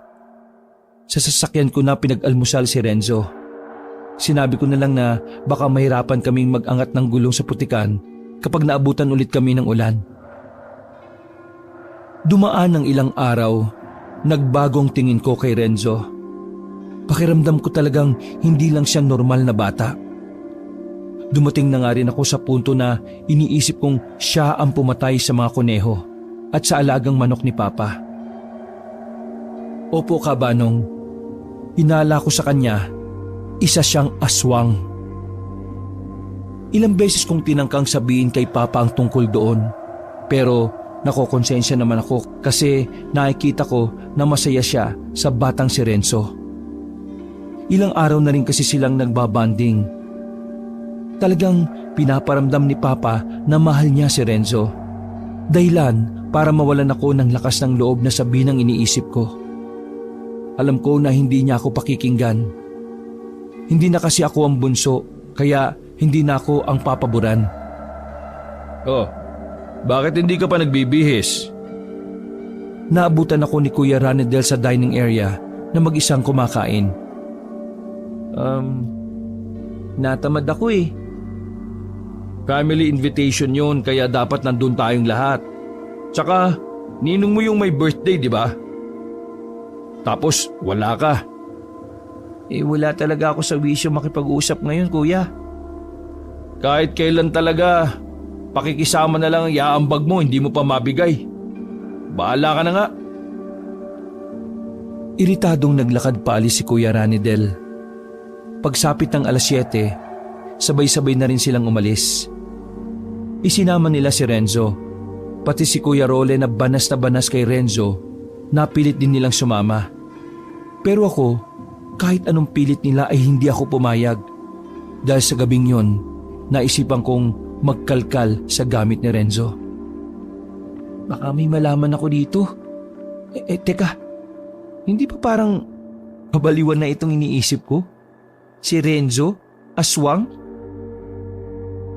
Sa sasakyan ko na pinag-almusal si Renzo. Sinabi ko na lang na baka mahirapan kaming mag-angat ng gulong sa putikan kapag naabutan ulit kami ng ulan. Dumaan ng ilang araw. Nagbagong tingin ko kay Renzo. Pakiramdam ko talagang hindi lang siya normal na bata. Dumating na nga rin ako sa punto na iniisip kong siya ang pumatay sa mga kuneho at sa alagang manok ni Papa. Opo, Kabanong. Hinala ko sa kanya, isa siyang aswang. Ilang beses kong tinangkang sabihin kay Papa ang tungkol doon, pero nakokonsensya naman ako kasi nakikita ko na masaya siya sa batang si Renzo. Ilang araw na rin kasi silang nagbabanding. Talagang pinaparamdam ni Papa na mahal niya si Renzo. Dahilan para mawalan ako ng lakas ng loob na sabihin ang iniisip ko. Alam ko na hindi niya ako pakikinggan. Hindi na kasi ako ang bunso, kaya hindi na ako ang papaboran. Oh, bakit hindi ka pa nagbibihis? Naabutan ako ni Kuya Ranedel sa dining area na mag-isang kumakain. Natamad ako eh. Family invitation yun kaya dapat nandun tayong lahat. Tsaka, ninong mo yung may birthday, di ba? Tapos, wala ka. Wala talaga ako sa wisyo makipag-usap ngayon, Kuya. Kahit kailan talaga, pakikisama na lang ang iaambag mo, hindi mo pa mabigay. Bahala ka na nga. Iritadong naglakad paalis si Kuya Ranedel. Pagsapit ng 7:00, sabay-sabay na rin silang umalis. Isinama nila si Renzo, pati si Kuya Role na banas kay Renzo, napilit din nilang sumama. Pero ako, kahit anong pilit nila ay hindi ako pumayag. Dahil sa gabing yon, naisipan kong magkalkal sa gamit ni Renzo. Baka may malaman ako dito. Teka, hindi pa parang kabaliwan na itong iniisip ko? Si Renzo? Aswang?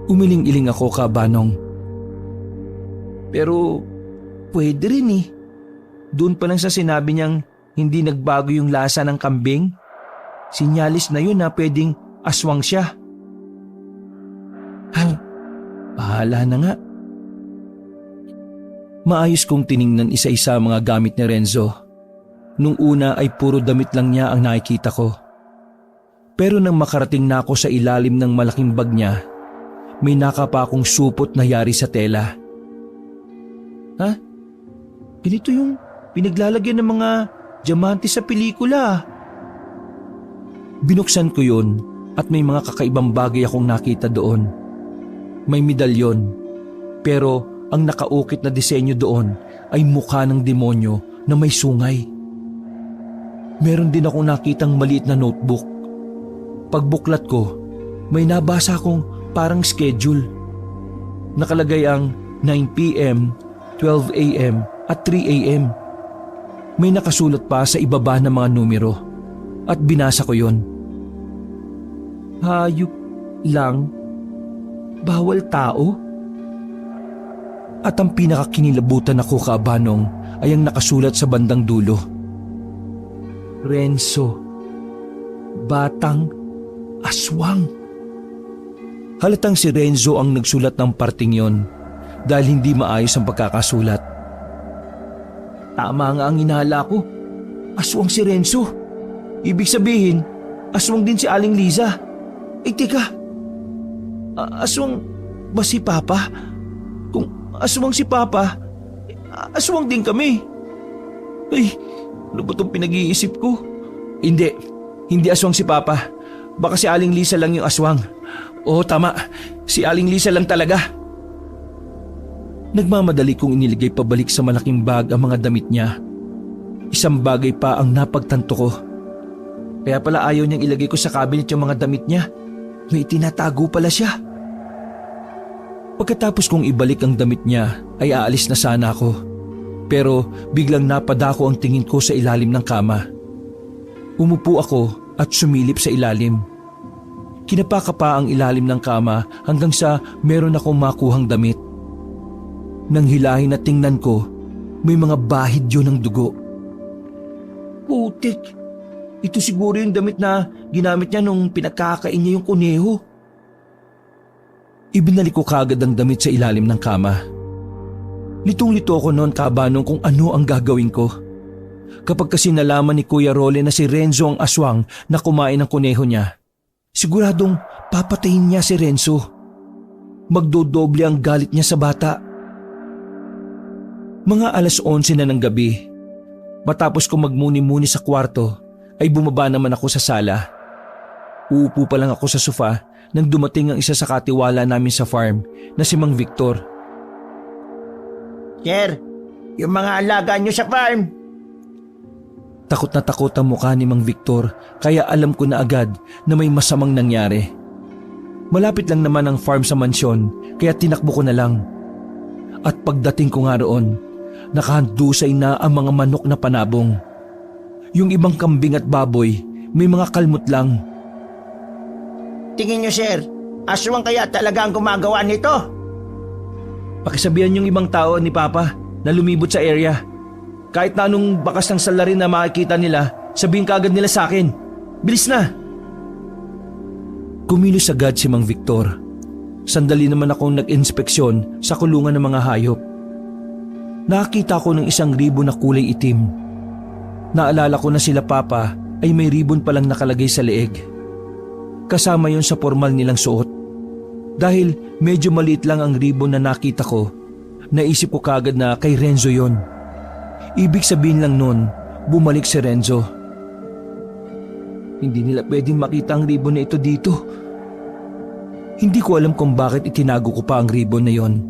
Umiling-iling ako, Kabanong. Pero pwede rin eh. Doon pa lang sa sinabi niyang hindi nagbago yung lasa ng kambing, sinyalis na yun na pwedeng aswang siya. Bahala na nga. Maayos kong tiningnan isa-isa ang mga gamit ni Renzo. Nung una ay puro damit lang niya ang nakikita ko. Pero nang makarating na ako sa ilalim ng malaking bag niya, may nakapa akong supot na yari sa tela. Ha? Ganito yung pinaglalagyan ng mga diamante sa pelikula. Binuksan ko yun at may mga kakaibang bagay akong nakita doon. May medalyon, pero ang nakaukit na disenyo doon ay mukha ng demonyo na may sungay. Meron din akong nakitang maliit na notebook. Pagbuklat ko, may nabasa akong parang schedule. Nakalagay ang 9 p.m. 12 a.m. at 3 a.m. May nakasulat pa sa ibaba ng mga numero at binasa ko yon. Hayop lang, bawal tao. At ang pinakakinilabutan ako kaabanong ay ang nakasulat sa bandang dulo. Renzo, batang aswang. Halatang si Renzo ang nagsulat ng parting yon dahil hindi maayos ang pagkakasulat. Tama nga ang inahala ko. Aswang si Renzo. Ibig sabihin, aswang din si Aling Liza. Teka. Aswang ba si Papa? Kung aswang si Papa, aswang din kami. Ay, ano ba itong pinag-iisip ko? Hindi aswang si Papa. Baka si Aling Liza lang yung aswang. Oo, tama. Si Aling Liza lang talaga. Nagmamadali kong iniligay pabalik sa malaking bag ang mga damit niya. Isang bagay pa ang napagtanto ko. Kaya pala ayaw niyang ilagay ko sa cabinet yung mga damit niya. May tinatago pala siya. Pagkatapos kong ibalik ang damit niya ay aalis na sana ako. Pero biglang napadako ang tingin ko sa ilalim ng kama. Umupo ako at sumilip sa ilalim. Kinapaka pa ang ilalim ng kama hanggang sa meron akong makuhang damit. Nang hilahin at tingnan ko, may mga bahid yun ng dugo. Putik, ito siguro yung damit na ginamit niya nung pinagkakain niya yung kuneho. Ibinalik ko kagad ang damit sa ilalim ng kama. Litong-lito ako noon kabanong kung ano ang gagawin ko. Kapag kasi nalaman ni Kuya Role na si Renzo ang aswang na kumain ng kuneho niya, siguradong papatayin niya si Renzo. Magdodoble ang galit niya sa bata. Mga 11:11 na ng gabi. Matapos ko magmuni-muni sa kwarto, ay bumaba naman ako sa sala. Uupo pa lang ako sa sofa nang dumating ang isa sa katiwala namin sa farm na si Mang Victor. Sir, yung mga alaga nyo sa farm. Takot na takot ang mukha ni Mang Victor kaya alam ko na agad na may masamang nangyari. Malapit lang naman ang farm sa mansyon kaya tinakbo ko na lang. At pagdating ko nga roon, nakahandusay na ang mga manok na panabong. Yung ibang kambing at baboy, may mga kalmot lang. Tingin nyo sir, aswang kaya talaga ang gumagawa nito? Pakisabihan yung ibang tao ni Papa na lumibot sa area. Kahit na anong bakas ng salarin na makikita nila, sabihin kaagad nila sa akin. Bilis na! Kumilos agad si Mang Victor. Sandali naman akong nag-inspeksyon sa kulungan ng mga hayop. Nakakita ko ng isang ribon na kulay itim. Naalala ko na sila Papa ay may ribon palang nakalagay sa leeg. Kasama yon sa formal nilang suot. Dahil medyo maliit lang ang ribon na nakita ko, naisip ko kagad na kay Renzo yon. Ibig sabihin lang nun, bumalik si Renzo. Hindi nila pwedeng makita ang ribon na ito dito. Hindi ko alam kung bakit itinago ko pa ang ribon na yon.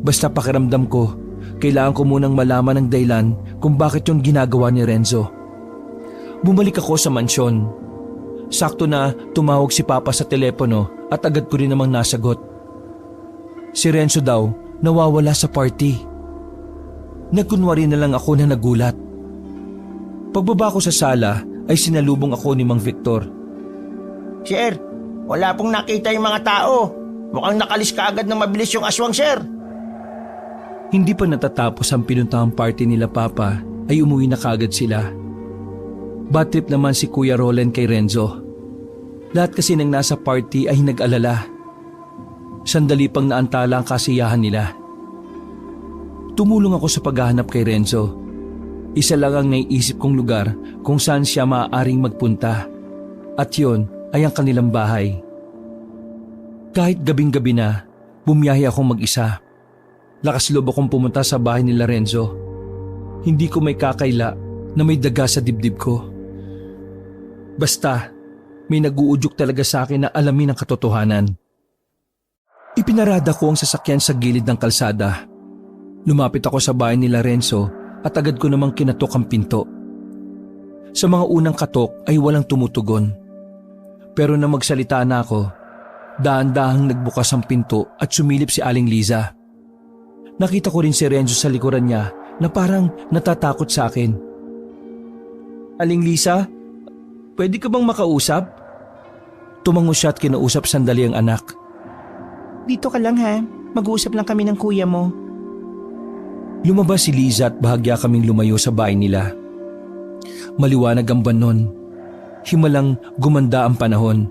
Basta pakiramdam ko, kailangan ko munang malaman ang dahilan kung bakit yon ginagawa ni Renzo. Bumalik ako sa mansyon. Sakto na tumawag si Papa sa telepono at agad ko rin namang nasagot. Si Renzo daw nawawala sa party. Nagkunwari na lang ako na nagulat. Pagbaba ko sa sala ay sinalubong ako ni Mang Victor. Sir, wala pong nakita yung mga tao. Mukhang nakalis ka agad ng mabilis yung aswang sir. Hindi pa natatapos ang pinuntahang party nila Papa ay umuwi na kagad sila. Bad trip naman si Kuya Roland kay Renzo. Lahat kasi nang nasa party ay nag-alala. Sandali pang naantala ang kasiyahan nila. Tumulong ako sa paghahanap kay Renzo. Isa lang ang naiisip kong lugar kung saan siya maaaring magpunta. At yun ay ang kanilang bahay. Kahit gabing-gabi na, bumiyahe akong mag-isa. Lakas loob akong pumunta sa bahay nila Renzo. Hindi ko may kakaila na may daga sa dibdib ko. Basta, may nag-uudyok talaga sa akin na alamin ang katotohanan. Ipinarada ko ang sasakyan sa gilid ng kalsada. Lumapit ako sa bahay nila Renzo at agad ko namang kinatok ang pinto. Sa mga unang katok ay walang tumutugon. Pero nang magsalita na ako, dahan-dahang nagbukas ang pinto at sumilip si Aling Liza. nakita ko rin si Renzo sa likuran niya na parang natatakot sa akin. Aling Lisa, pwede ka bang makausap? Tumango siya at kinausap sandali ang anak. Dito ka lang ha, mag-uusap lang kami ng kuya mo. Lumabas si Liza at bahagya kaming lumayo sa bahay nila. Maliwanag ang banon. Himalang gumanda ang panahon.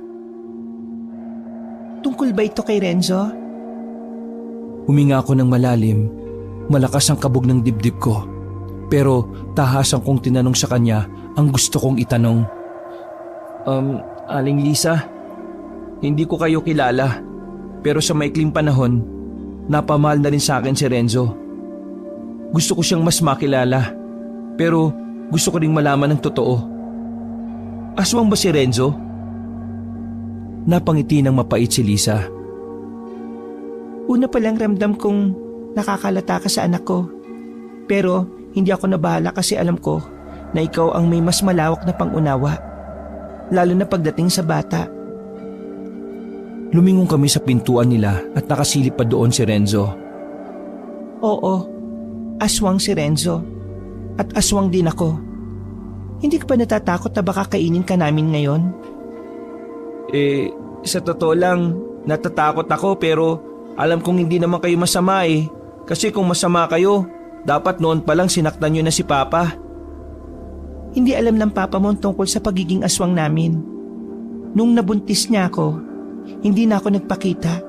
Tungkol ba ito kay Renzo? Huminga ako ng malalim. Malakas ang kabog ng dibdib ko. Pero tahasan kong tinanong sa kanya ang gusto kong itanong. Aling Lisa, hindi ko kayo kilala. Pero sa maikling panahon, napamahal na rin sa akin si Renzo. Gusto ko siyang mas makilala. Pero gusto ko ring malaman ng totoo. Aswang ba si Renzo? Napangiti ng mapait si Lisa. Una pa lang ramdam kong nakakalata ka sa anak ko. Pero hindi ako nabahala kasi alam ko na ikaw ang may mas malawak na pangunawa. Lalo na pagdating sa bata. Lumingon kami sa pintuan nila at nakasilip pa doon si Renzo. Oo, aswang si Renzo. At aswang din ako. Hindi ka pa natatakot na baka kainin ka namin ngayon? Sa totoo lang, natatakot ako pero alam kong hindi naman kayo masama eh. Kasi kung masama kayo, dapat noon pa lang sinaktan nyo na si Papa. Hindi alam ng papa mo tungkol sa pagiging aswang namin. Nung nabuntis niya ako, hindi na ako nagpakita.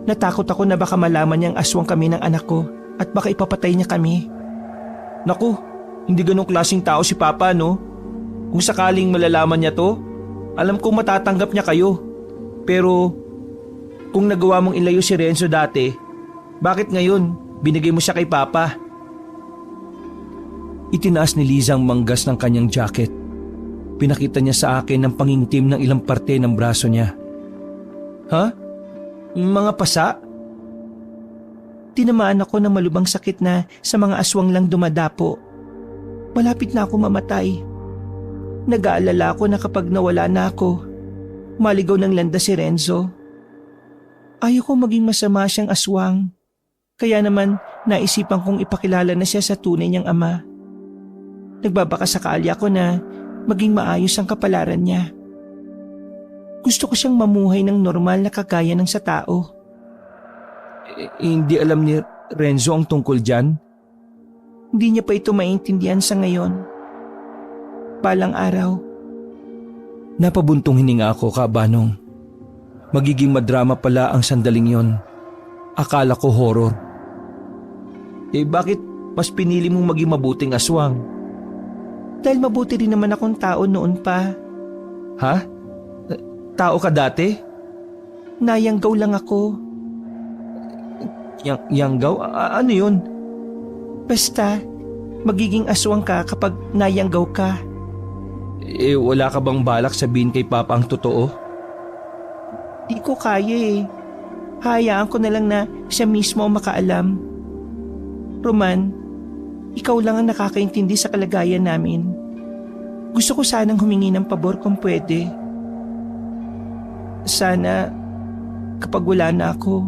Natakot ako na baka malaman niyang aswang kami ng anak ko at baka ipapatay niya kami. Naku, hindi ganong klaseng tao si Papa, no? Kung sakaling malalaman niya to, alam kong matatanggap niya kayo. Pero kung nagawa mong ilayo si Renzo dati, bakit ngayon binigay mo siya kay Papa? Itinaas ni Liza ang manggas ng kanyang jacket. Pinakita niya sa akin ang pangingtim ng ilang parte ng braso niya. Ha? Mga pasa? Tinamaan ako ng malubang sakit na sa mga aswang lang dumadapo. Malapit na ako mamatay. Nag-aalala ako na kapag nawala na ako, maligaw ng landas si Renzo. Ayoko maging masama siyang aswang. Kaya naman naisipan kong ipakilala na siya sa tunay niyang ama. Nagbabakasakali ako na maging maayos ang kapalaran niya. Gusto ko siyang mamuhay ng normal na kagaya ng sa tao. Hindi alam ni Renzo ang tungkol dyan? Hindi niya pa ito maintindihan sa ngayon. Balang araw. Napabuntong hininga ako, Kabanong. Magiging madrama pala ang sandaling yon. Akala ko horror. Bakit mas pinili mong maging mabuting aswang? Dahil mabuti rin naman akong tao noon pa. Ha? Tao ka dati? Nayanggaw lang ako. Yanggaw? Ano yun? Basta, magiging aswang ka kapag nayanggaw ka. Wala ka bang balak sabihin kay Papa ang totoo? Di ko kaya eh. Hayaan ko na lang na siya mismo ang makaalam. Roman, ikaw lang ang nakakaintindi sa kalagayan namin. Gusto ko sanang humingi ng pabor kung pwede. Sana, kapag wala na ako,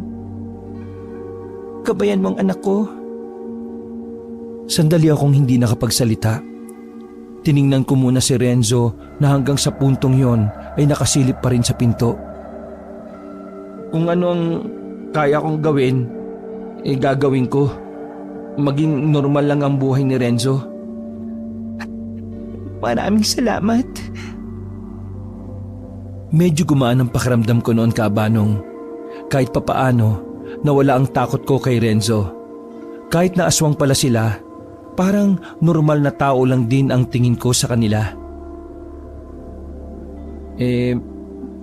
gabayan mo ang anak ko. Sandali akong hindi nakapagsalita. Tiningnan ko muna si Renzo na hanggang sa puntong yon ay nakasilip pa rin sa pinto. Kung ano ang kaya kong gawin, gagawin ko. Maging normal lang ang buhay ni Renzo. Maraming salamat. Medyo gumaan ang pakiramdam ko noon, Kabanong. Kahit papaano, nawala ang takot ko kay Renzo. Kahit na aswang pala sila, parang normal na tao lang din ang tingin ko sa kanila.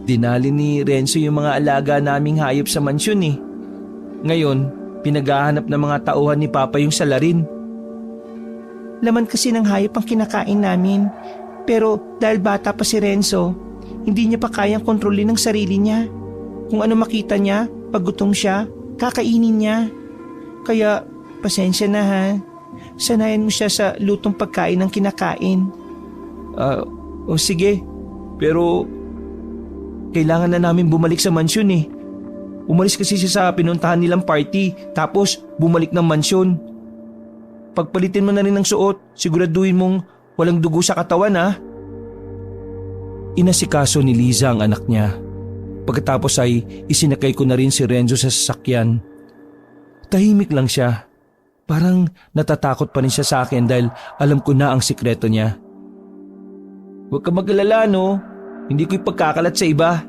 Dinali ni Renzo yung mga alaga naming hayop sa mansyon eh. Ngayon, pinaghahanap ng mga tauhan ni Papa yung salarin. Laman kasi ng hayop ang kinakain namin. Pero dahil bata pa si Renzo, hindi niya pa kayang kontrolin ang sarili niya. Kung ano makita niya, pag gutom siya, kakainin niya. Kaya pasensya na ha. Sanayan mo siya sa lutong pagkain ng kinakain. Sige, pero kailangan na namin bumalik sa mansyon eh. Umalis kasi siya sa pinuntahan nilang party tapos bumalik ng mansyon. Pagpalitin mo na rin ng suot, siguraduhin mong walang dugo sa katawan ha. Inasikaso ni Liza ang anak niya. Pagkatapos ay isinakay ko na rin si Renzo sa sasakyan. Tahimik lang siya. Parang natatakot pa rin siya sa akin dahil alam ko na ang sikreto niya. Huwag ka mag-alala no, hindi ko ipagkakalat sa iba.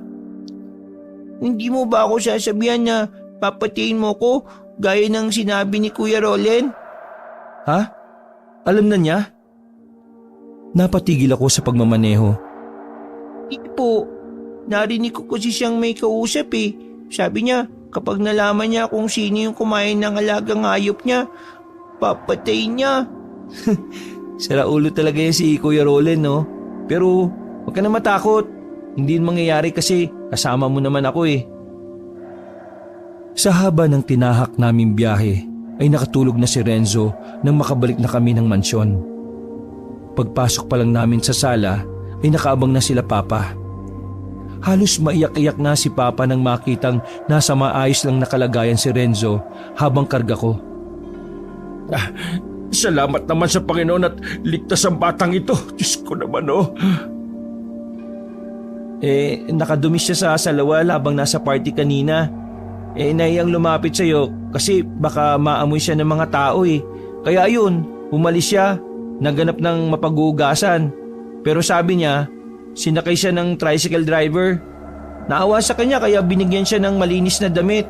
Hindi mo ba ako sasabihan na papatayin mo ko gaya ng sinabi ni Kuya Roland? Ha? Alam na niya? Napatigil ako sa pagmamaneho. Hindi po. Narinig ko kasi siyang may kausap eh. Sabi niya, kapag nalaman niya kung sino yung kumain ng alagang hayop niya, papatayin niya. Sira ulo talaga yan si Kuya Roland no. Pero huwag ka na matakot. Hindi yun mangyayari kasi kasama mo naman ako eh. Sa haba ng tinahak naming biyahe ay nakatulog na si Renzo nang makabalik na kami ng mansyon. Pagpasok pa lang namin sa sala ay nakaabang na sila Papa. Halos maiyak-iyak na si Papa nang makitang nasa maayos lang na kalagayan si Renzo habang karga ko. Salamat naman sa Panginoon at ligtas ang batang ito. Diyos ko naman oh. Nakadumi siya sa salawal habang nasa party kanina. Nahiyang lumapit sa'yo kasi baka maamoy siya ng mga tao eh. Kaya ayun, umalis siya, naganap ng mapag-uugasan. Pero sabi niya, sinakay siya ng tricycle driver. Naawa sa kanya kaya binigyan siya ng malinis na damit.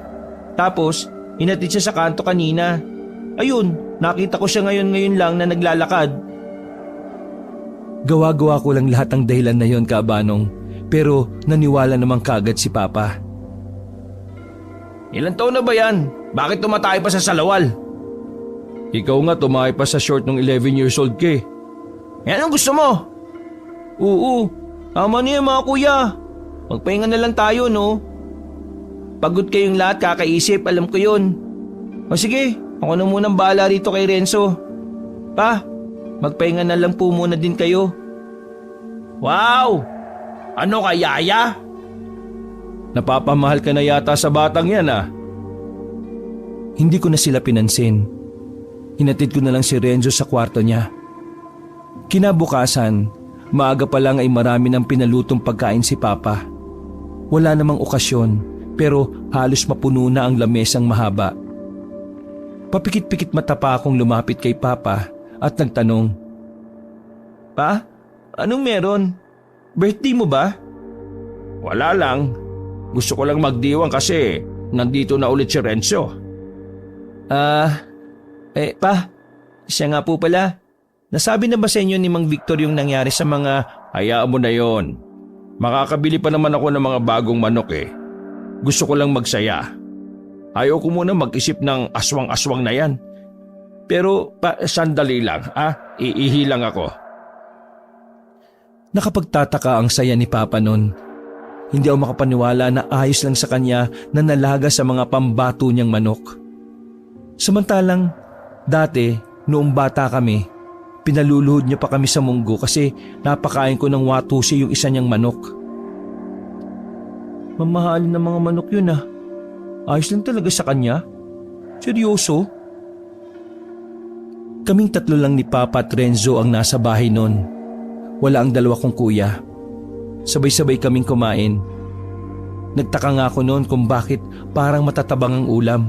Tapos, hinatid siya sa kanto kanina. Ayun, nakita ko siya ngayon lang na naglalakad. Gawa-gawa ko lang lahat ng dahilan na yon, Kaabanong. Pero naniwala naman kagad si Papa. Ilang taon na ba yan? Bakit tumatay pa sa salawal? Ikaw nga tumahay pa sa short ng 11 years old ka eh. Yan ang gusto mo? Oo, tama na yan mga kuya. Magpahinga na lang tayo no. Pagod kayong lahat kakaisip, alam ko yun. O sige, ako na munang bahala rito kay Renzo. Pa, magpahinga na lang po muna din kayo. Wow! Ano ka, yaya? Napapamahal ka na yata sa batang yan ah. Hindi ko na sila pinansin. Hinatid ko na lang si Renzo sa kwarto niya. Kinabukasan, maaga pa lang ay marami ng pinalutong pagkain si Papa. Wala namang okasyon pero halos mapuno na ang lamesang mahaba. Papikit-pikit mata pa akong lumapit kay Papa at nagtanong, Pa, anong meron? Birthday mo ba? Wala lang. Gusto ko lang magdiwang kasi nandito na ulit si Renzo. Pa, siya nga po pala. Nasabi na ba sa inyo ni Mang Victor yung nangyari sa mga... Hayaan mo na yon. Makakabili pa naman ako ng mga bagong manok eh. Gusto ko lang magsaya. Ayaw ko muna mag-isip ng aswang-aswang na yan. Pero sandali lang, iihi lang ako. Nakapagtataka ang saya ni Papa noon. Hindi ako makapaniwala na ayos lang sa kanya na nalaga sa mga pambato niyang manok. Samantalang, dati, noong bata kami, pinaluluhod niya pa kami sa munggo kasi napakain ko ng watusi yung isa niyang manok. Mamahalin ng mga manok yun ah. Ayos lang talaga sa kanya. Seryoso? Kaming tatlo lang ni Papa at Renzo ang nasa bahay noon. Wala ang dalawa kong kuya. Sabay-sabay kaming kumain. Nagtaka nga ako noon kung bakit parang matatabang ang ulam.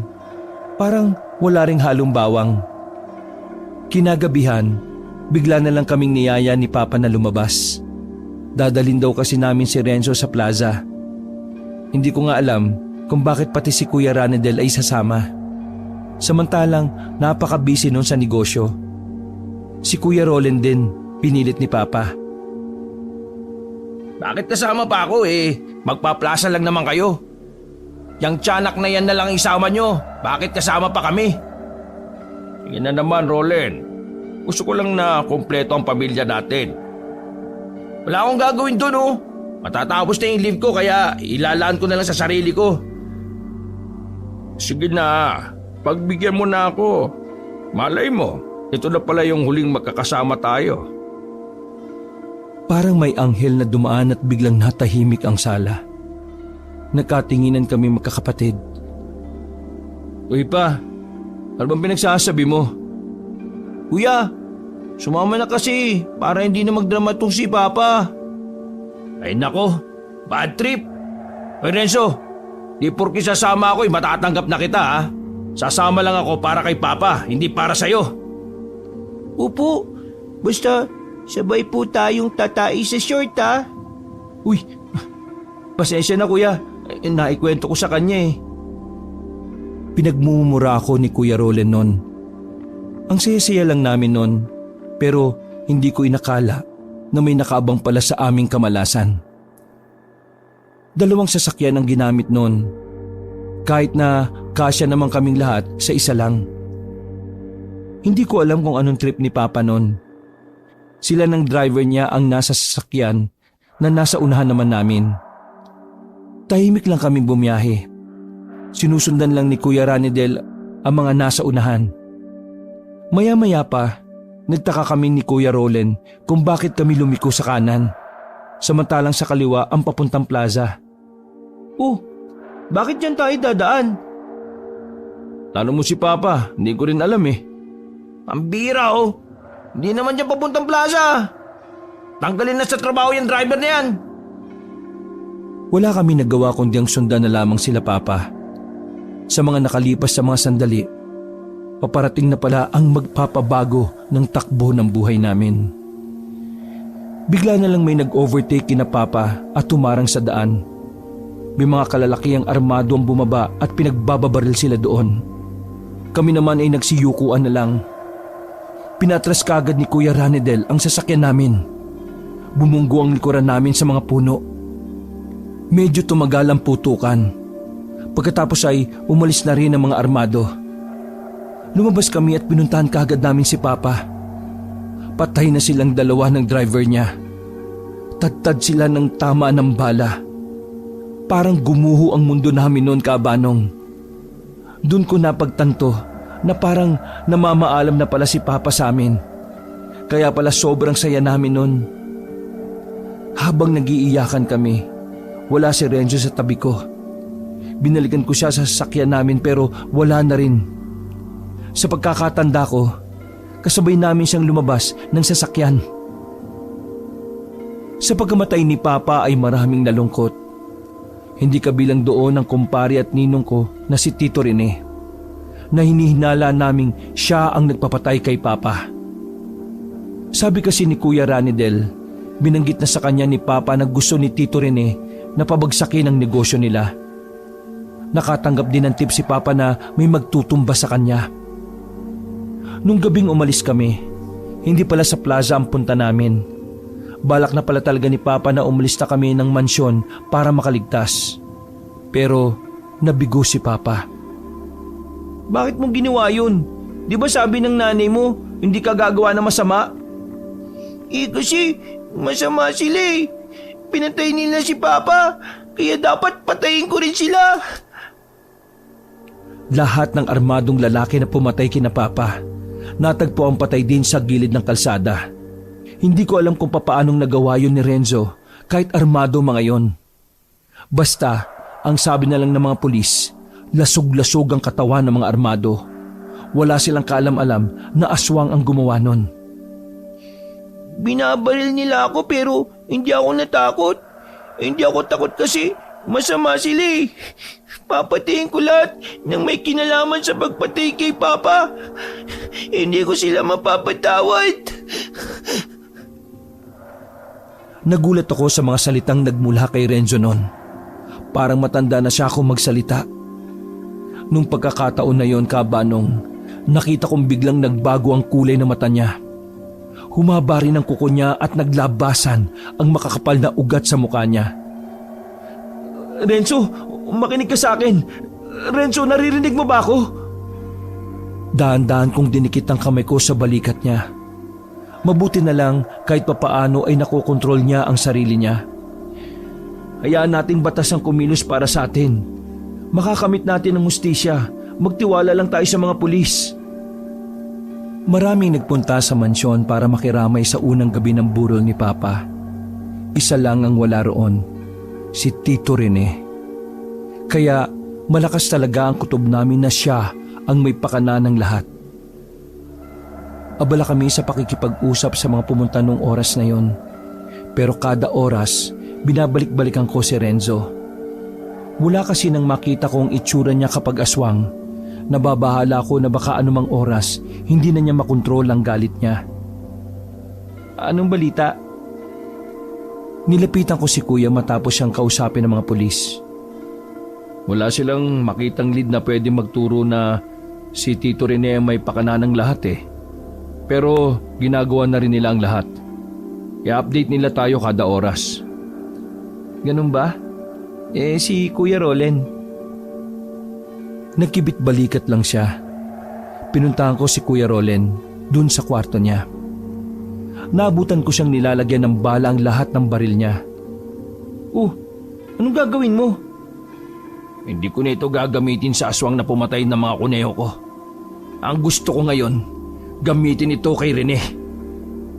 Parang wala ring halong bawang. Kinagabihan, bigla na lang kaming niyaya ni Papa na lumabas. Dadalhin daw kasi namin si Renzo sa plaza. Hindi ko nga alam kung bakit pati si Kuya Ranedel ay sasama. Samantalang napaka-busy noon sa negosyo. Si Kuya Roland din, pinilit ni Papa. Bakit kasama pa ako eh? Magpaplasa lang naman kayo. Yang tiyanak na yan na lang isama nyo. Bakit kasama pa kami? Sige na naman, Roland. Gusto ko lang na kompleto ang pamilya natin. Wala akong gagawin doon oh. Matatapos na yung leave ko kaya ilalaan ko na lang sa sarili ko. Sige na, pagbigyan mo na ako. Malay mo, ito na pala yung huling magkakasama tayo. Parang may anghel na dumaan at biglang natahimik ang sala. Nagkatinginan kami magkakapatid. Uy pa, ano bang pinagsasabi mo? Kuya, sumama na kasi para hindi na magdrama tong si Papa. Ay nako, bad trip. Hoy Renzo, di porki sasama ako matatanggap na kita ha. Sasama lang ako para kay Papa, hindi para sa'yo. Opo, basta sabay po tayong tatai sa short ha. Uy, pasensya na kuya, naikwento ko sa kanya eh. Pinagmumura ako ni Kuya Roland noon. Ang saya-saya lang namin noon, pero hindi ko inakala na may nakaabang pala sa aming kamalasan. 2 sasakyan ang ginamit noon, kahit na kasya naman kaming lahat sa isa lang. Hindi ko alam kung anong trip ni Papa noon. Sila ng driver niya ang nasa sasakyan na nasa unahan naman namin. Tahimik lang kaming bumiyahe. Sinusundan lang ni Kuya Ranidel ang mga nasa unahan. Maya-maya pa, nagtaka kami ni Kuya Roland kung bakit kami lumiko sa kanan, samantalang sa kaliwa ang papuntang plaza. Oh, bakit dyan tayo dadaan? Tanong mo si Papa, hindi ko rin alam eh. Ang bira oh, hindi naman dyan papuntang plaza. Tanggalin na sa trabaho yung driver na yan. Wala kami nagawa kundi ang sundan na lamang sila Papa. Sa mga nakalipas sa mga sandali, paparating na pala ang magpapabago ng takbo ng buhay namin. Bigla na lang may nag-overtake kina Papa at tumarang sa daan. May mga kalalakiang armado ang bumaba at pinagbababaril sila doon. Kami naman ay nagsiyukuan na lang. Pinatras kagad ni Kuya Ranidel ang sasakyan namin. Bumunggo ang likuran namin sa mga puno. Medyo tumagal ang putukan. Pagkatapos ay umalis na rin ang mga armado. Lumabas kami at pinuntahan kaagad namin si Papa. Patay na silang 2 ng driver niya. Tadtad sila ng tama ng bala. Parang gumuho ang mundo namin noon, Kabanong. Doon ko napagtanto na parang namamaalam na pala si Papa sa amin. Kaya pala sobrang saya namin noon. Habang nag-iiyakan kami, wala si Renzo sa tabi ko. Binalikan ko siya sa sasakyan namin pero wala na rin. Sa pagkakatanda ko, kasabay namin siyang lumabas ng sasakyan. Sa pagkamatay ni Papa ay maraming nalungkot. Hindi kabilang doon ang kumpare at ninong ko na si Tito Rene, na hinihinala naming siya ang nagpapatay kay Papa. Sabi kasi ni Kuya Ranidel, binanggit na sa kanya ni Papa na gusto ni Tito Rene na pabagsakin ang negosyo nila. Nakatanggap din ng tip si Papa na may magtutumba sa kanya. Nung gabing umalis kami, hindi pala sa plaza ang punta namin. Balak na pala talaga ni Papa na umalis na kami ng mansyon para makaligtas. Pero nabigo si Papa. Bakit mo ginawa yun? Di ba sabi ng nanay mo, hindi ka gagawa ng masama? Kasi masama sila eh. Pinatay nila si Papa, kaya dapat patayin ko rin sila. Lahat ng armadong lalaki na pumatay kina Papa, natagpo ang patay din sa gilid ng kalsada. Hindi ko alam kung papaanong nagawa yun ni Renzo kahit armado mga yon. Basta, ang sabi na lang ng mga pulis, lasog-lasog ang katawan ng mga armado. Wala silang kaalam-alam na aswang ang gumawa nun. Binabaril nila ako pero hindi ako natakot. Hindi ako takot kasi masama sila eh. Papatayin ko lahat ng may kinalaman sa pagpatay kay Papa. Hindi ko sila mapapatawad. Nagulat ako sa mga salitang nagmula kay Renzo noon. Parang matanda na siya akong magsalita. Nung pagkakataon na yon, Kabanong, nakita kong biglang nagbago ang kulay ng mata niya. Humaba rin ang kuko niya at naglabasan ang makakapal na ugat sa mukha niya. Renzo, makinig ka sa akin. Renzo, naririnig mo ba ako? Dahan-dahan kong dinikit ang kamay ko sa balikat niya. Mabuti na lang kahit papaano ay nakokontrol niya ang sarili niya. Hayaan nating batas ang kumilos para sa atin. Makakamit natin ang hustisya. Magtiwala lang tayo sa mga pulis. Maraming nagpunta sa mansyon para makiramay sa unang gabi ng burol ni Papa. Isa lang ang wala roon, si Tito Rene. Kaya malakas talaga ang kutob namin na siya ang may pakana ng lahat. Abala kami sa pakikipag-usap sa mga pumunta nung oras na yon. Pero kada oras, binabalik-balikan ko si Renzo. Mula kasi nang makita kong itsura niya kapag aswang, nababahala ko na baka anumang oras, hindi na niya makontrol ang galit niya. Anong balita? Nilapitan ko si Kuya matapos siyang kausapin ng mga pulis. Wala silang makitang lead na pwede magturo na si Tito Rene may pakana ng lahat eh. Pero ginagawa na rin nila ang lahat. I-update nila tayo kada oras. Ganun ba? Si Kuya Rolen. Nagkibit balikat lang siya. Pinuntahan ko si Kuya Rolen dun sa kwarto niya. Naabutan ko siyang nilalagyan ng bala ang lahat ng baril niya. Anong gagawin mo? Hindi ko na ito gagamitin sa aswang na pumatay ng mga kuneho ko. Ang gusto ko ngayon, gamitin ito kay Rene.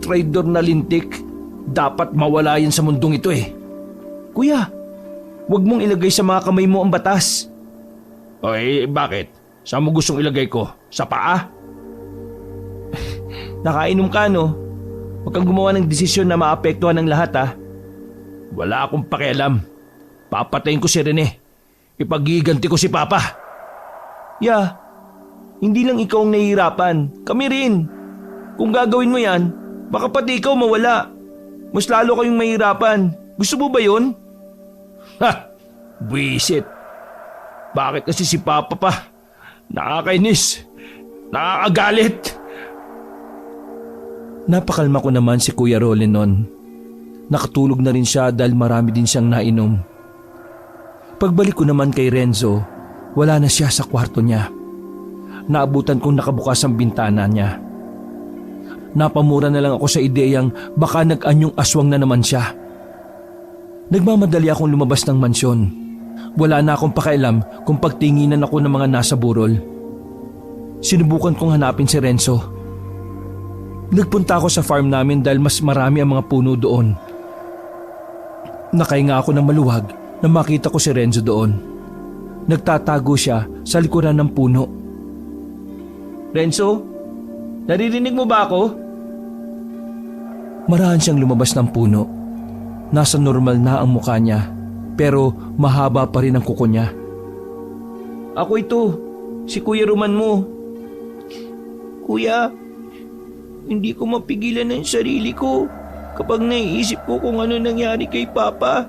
Traidor na lintik, dapat mawala yan sa mundong ito eh. Kuya, huwag mong ilagay sa mga kamay mo ang batas. Bakit? Saan mo gustong ilagay ko? Sa paa? Nakainom ka no? Huwag kang gumawa ng desisyon na maapektuhan ng lahat ha. Wala akong pakialam. Papatayin ko si Rene. Ipagiganti ko si Papa. Hindi lang ikaw ang nahihirapan. Kami rin. Kung gagawin mo yan, baka pati ikaw mawala. Mas lalo kayong mahirapan. Gusto mo ba yun? Buisit. Bakit kasi si Papa pa? Nakakainis. Nakakagalit. Napakalma ko naman si Kuya Rolen noon. Nakatulog na rin siya dahil marami din siyang nainom. Pagbalik ko naman kay Renzo, wala na siya sa kwarto niya. Naabutan kong nakabukas ang bintana niya. Napamura na lang ako sa ideyang baka nag-anyong aswang na naman siya. Nagmamadali akong lumabas ng mansyon. Wala na akong pakialam kung pagtinginan ako ng mga nasa burol. Sinubukan kong hanapin si Renzo. Nagpunta ako sa farm namin dahil mas marami ang mga puno doon. Nakahinga ako ng maluwag na makita ko si Renzo doon. Nagtatago siya sa likuran ng puno. Renzo, naririnig mo ba ako? Marahan siyang lumabas ng puno. Nasa normal na ang mukha niya, pero mahaba pa rin ang kuko niya. Ako ito, si Kuya Roman mo. Kuya, hindi ko mapigilan ang sarili ko kapag naiisip ko kung ano nangyari kay Papa.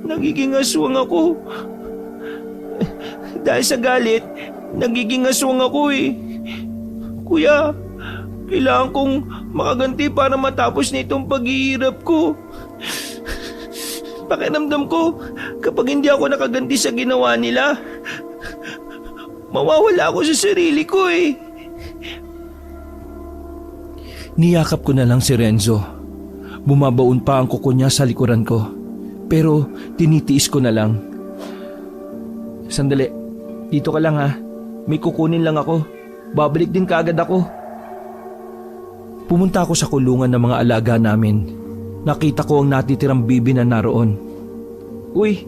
Nagiging aswang ako. Dahil sa galit, nagiging aswang ako eh. Kuya, kailangan kong makaganti para matapos na itong paghihirap ko. Pakiramdam ko, kapag hindi ako nakaganti sa ginawa nila, mawawala ako sa sarili ko eh. Niyakap ko na lang si Renzo. Bumabaon pa ang kuko niya sa likuran ko. Pero tinitiis ko na lang. Sandali, dito ka lang ha. May kukunin lang ako. Babalik din kaagad ako. Pumunta ako sa kulungan ng mga alaga namin. Nakita ko ang natitirang bibi na naroon. Uy,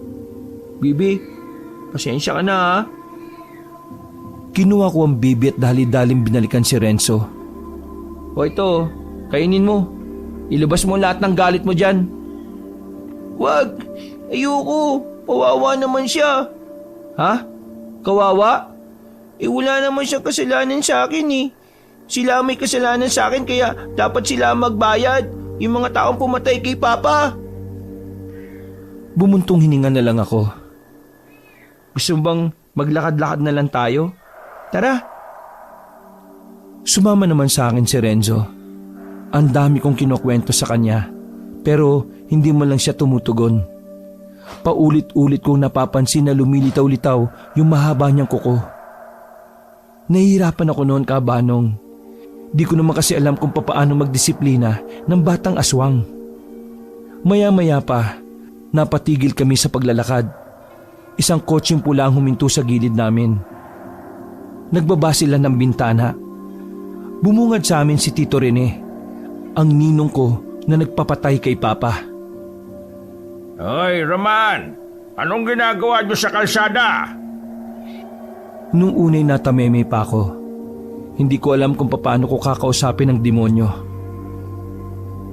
bibi, pasensya ka na ha. Kinuha ko ang bibi at dali-daling binalikan si Renzo. O ito, kainin mo. Ilabas mo lahat ng galit mo dyan. Wag, ayoko. Kawawa naman siya. Ha? Kawawa? Wala naman siyang kasalanan sa akin eh. Sila may kasalanan sa akin kaya dapat sila magbayad. Yung mga taong pumatay kay Papa. Bumuntong hininga na lang ako. Gusto bang maglakad-lakad na lang tayo? Tara. Sumama naman sa akin si Renzo. Ang dami kong kinukwento sa kanya, pero hindi mo lang siya tumutugon. Paulit-ulit kong napapansin na lumilitaw-litaw yung mahaba niyang kuko. Nahihirapan ako noon, Kabanong. Di ko naman kasi alam kung papaano magdisiplina ng batang aswang. Maya-maya pa, napatigil kami sa paglalakad. Isang kotseng pula ang huminto sa gilid namin. Nagbaba sila ng bintana. Bumungad sa amin si Tito Rene, ang ninong ko na nagpapatay kay Papa. Hoy, Roman! Anong ginagawa niyo sa kalsada? Nung unay natameme pa ako, hindi ko alam kung paano ko kakausapin ang demonyo.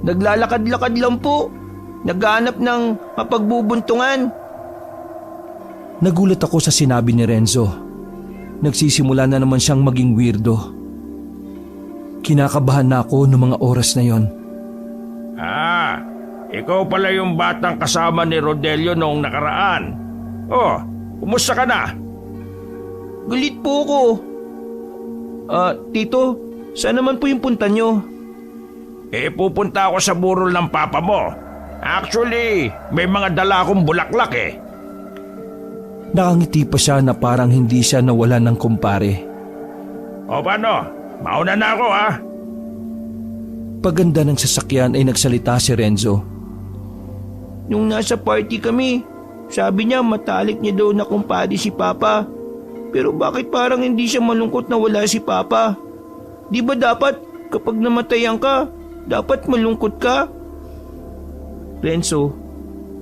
Naglalakad-lakad lang po. Naghahanap ng mapagbubuntungan. Nagulat ako sa sinabi ni Renzo. Nagsisimula na naman siyang maging weirdo. Kinakabahan na ako noong mga oras na yon. Ikaw pala yung batang kasama ni Rodelio noong nakaraan. Oh, kumusta ka na? Galit po ko. Tito, saan naman po yung punta nyo? Pupunta ako sa burol ng papa mo. Actually, may mga dala akong bulaklak eh. Nakangiti pa siya na parang hindi siya nawala ng kumpare. O paano? Mauna na ako ha? Paganda ng sasakyan ay nagsalita si Renzo. Nung nasa party kami, sabi niya matalik niya daw na kumpare si Papa. Pero bakit parang hindi siya malungkot na wala si Papa? Di ba dapat kapag namatayan ka, dapat malungkot ka? Renzo,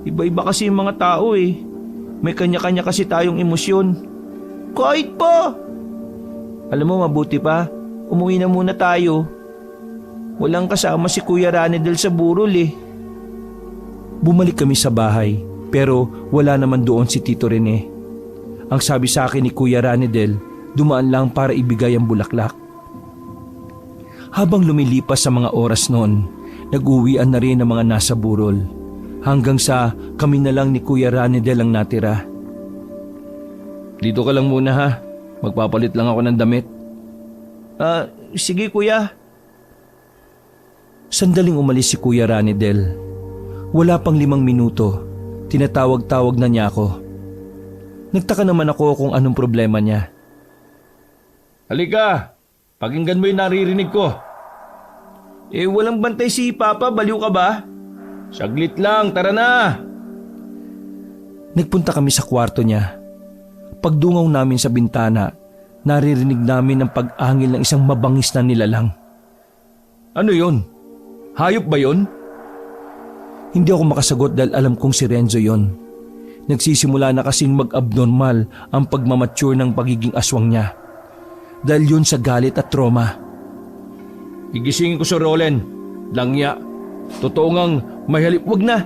iba-iba kasi yung mga tao eh. May kanya-kanya kasi tayong emosyon. Kahit pa! Alam mo, mabuti pa, umuwi na muna tayo. Walang kasama si Kuya Ranedel sa burol eh. Bumalik kami sa bahay pero wala naman doon si Tito Rene. Ang sabi sa akin ni Kuya Ranedel, dumaan lang para ibigay ang bulaklak. Habang lumilipas sa mga oras noon, nag-uwian na rin ang mga nasa burol. Hanggang sa kami na lang ni Kuya Ranedel ang natira. Dito ka lang muna ha. Magpapalit lang ako ng damit. Sige kuya. Sandaling umalis si Kuya Ranedel. Wala pang 5 minuto, tinatawag-tawag na niya ako. Nagtaka naman ako kung anong problema niya. Halika, pakinggan mo yung naririnig ko. Walang bantay si Papa, baliw ka ba? Saglit lang, tara na. Nagpunta kami sa kwarto niya. Pagdungaw namin sa bintana, naririnig namin ang pag-angil ng isang mabangis na nilalang. Ano yon? Hayop ba yon? Hindi ako makasagot dahil alam kong si Renzo yon. Nagsisimula na kasing mag-abnormal ang pagmamature ng pagiging aswang niya. Dahil yun sa galit at trauma. Gigisingin ko si Rolen. Langya. Totoo ngang may halip. Wag na.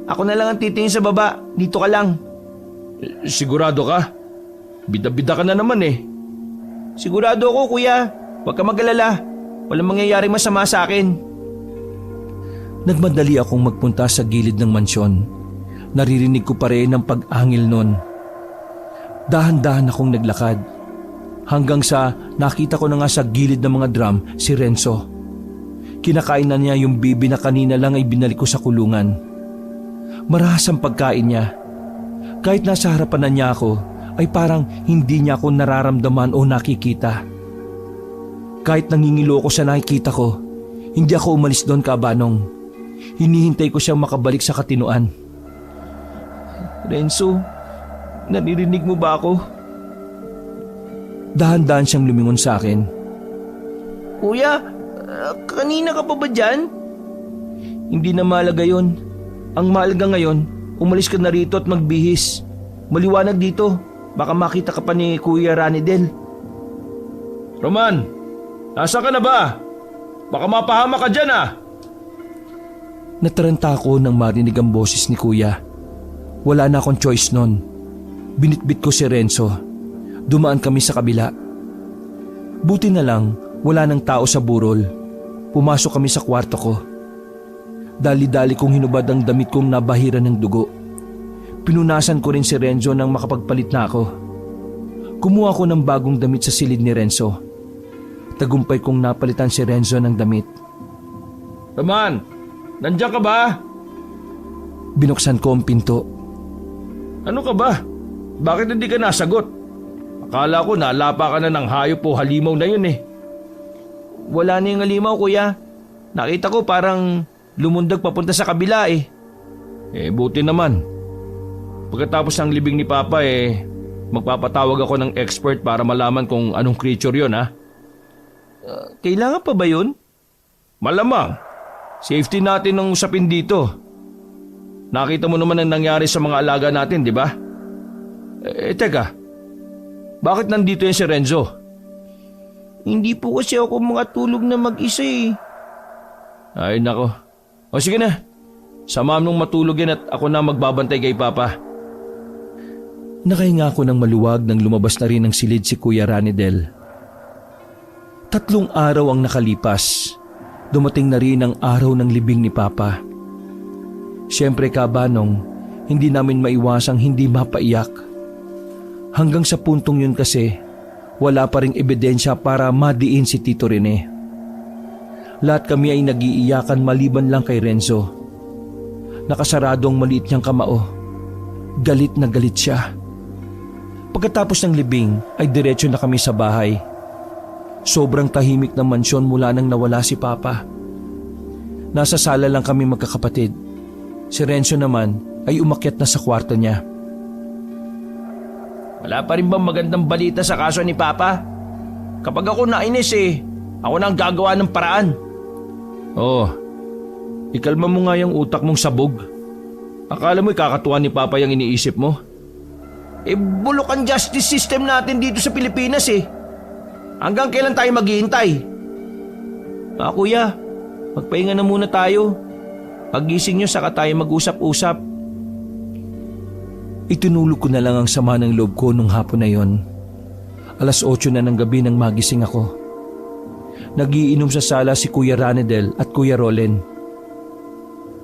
Ako na lang ang titingin sa baba. Dito ka lang. Sigurado ka? Bida-bida ka na naman eh. Sigurado ako kuya. Huwag ka mag-alala. Walang mangyayaring masama sa akin. Nagmadali akong magpunta sa gilid ng mansyon. Naririnig ko pa rin ang pag-angil nun. Dahan-dahan akong naglakad. Hanggang sa nakita ko na nga sa gilid ng mga drum si Renzo. Kinakain na niya yung bibi na kanina lang ay binalik ko sa kulungan. Marahas ang pagkain niya. Kahit nasa harapan na niya ako, ay parang hindi niya ako nararamdaman o nakikita. Kahit nangingilo ko sa nakikita ko, hindi ako umalis doon kabanong. Hinihintay ko siyang makabalik sa katinuan. Renzo, naririnig mo ba ako? Dahan-dahan siyang lumingon sa akin. Kuya, kanina ka pa ba dyan? Hindi na mahalaga yun. Ang mahalaga ngayon, umalis ka na rito at magbihis. Maliwanag dito. Baka makita ka pa ni Kuya Ranedel. Roman, nasa ka na ba? Baka mapahama ka dyan ah. Nataranta ako nang marinig ang boses ni Kuya. Wala na akong choice nun. Binitbit ko si Renzo. Dumaan kami sa kabila. Buti na lang, wala nang tao sa burol. Pumasok kami sa kwarto ko. Dali-dali kong hinubad ang damit kong nabahiran ng dugo. Pinunasan ko rin si Renzo nang makapagpalit na ako. Kumuha ko ng bagong damit sa silid ni Renzo. Tagumpay kong napalitan si Renzo ng damit. Roman, nandiyan ka ba? Binuksan ko ang pinto. Ano ka ba? Bakit hindi ka nasagot? Akala ko nalapa ka na ng hayop o halimaw na yun eh. Wala na yung halimaw kuya. Nakita ko parang lumundag papunta sa kabila eh. Buti naman. Pagkatapos ng libing ni Papa magpapatawag ako ng expert para malaman kung anong creature yon ha. Kailangan pa ba yun? Malamang. Safety natin ang usapin dito. Nakita mo naman ang nangyari sa mga alaga natin, di ba? Teka. Bakit nandito yan si Renzo? Hindi po kasi ako makatulog na mag-isa eh. Ay nako. O sige na. Samahan mong matulog yan at ako na magbabantay kay Papa. Nakahinga ako ng maluwag nang lumabas na rin ng silid si Kuya Ranidel. 3 araw ang nakalipas. Dumating na rin ang araw ng libing ni Papa. Siyempre kabanong, hindi namin maiwasang hindi mapaiyak. Hanggang sa puntong yun kasi, wala pa ring ebidensya para madiin si Tito Rene. Lahat kami ay nagiiyakan maliban lang kay Renzo. Nakasarado ang maliit niyang kamao. Galit na galit siya. Pagkatapos ng libing ay diretso na kami sa bahay. Sobrang tahimik ng mansyon mula nang nawala si Papa. Nasa sala lang kami magkakapatid. Si Renzo naman ay umakyat na sa kwarto niya. Wala pa rin bang magandang balita sa kaso ni Papa? Kapag ako nainis ako na ang gagawa ng paraan. Oh, ikalma mo nga yung utak mong sabog. Akala mo ikakatuwa ni Papa yung iniisip mo? Bulok ang justice system natin dito sa Pilipinas Hanggang kailan tayo maghihintay? Kuya, magpahinga na muna tayo. Paggising nyo saka tayo mag-usap-usap. Itinulog ko na lang ang sama ng loob ko nung hapon na yon. 8:00 na ng gabi nang magising ako. Nagiinom sa sala si Kuya Ranidel at Kuya Rolen.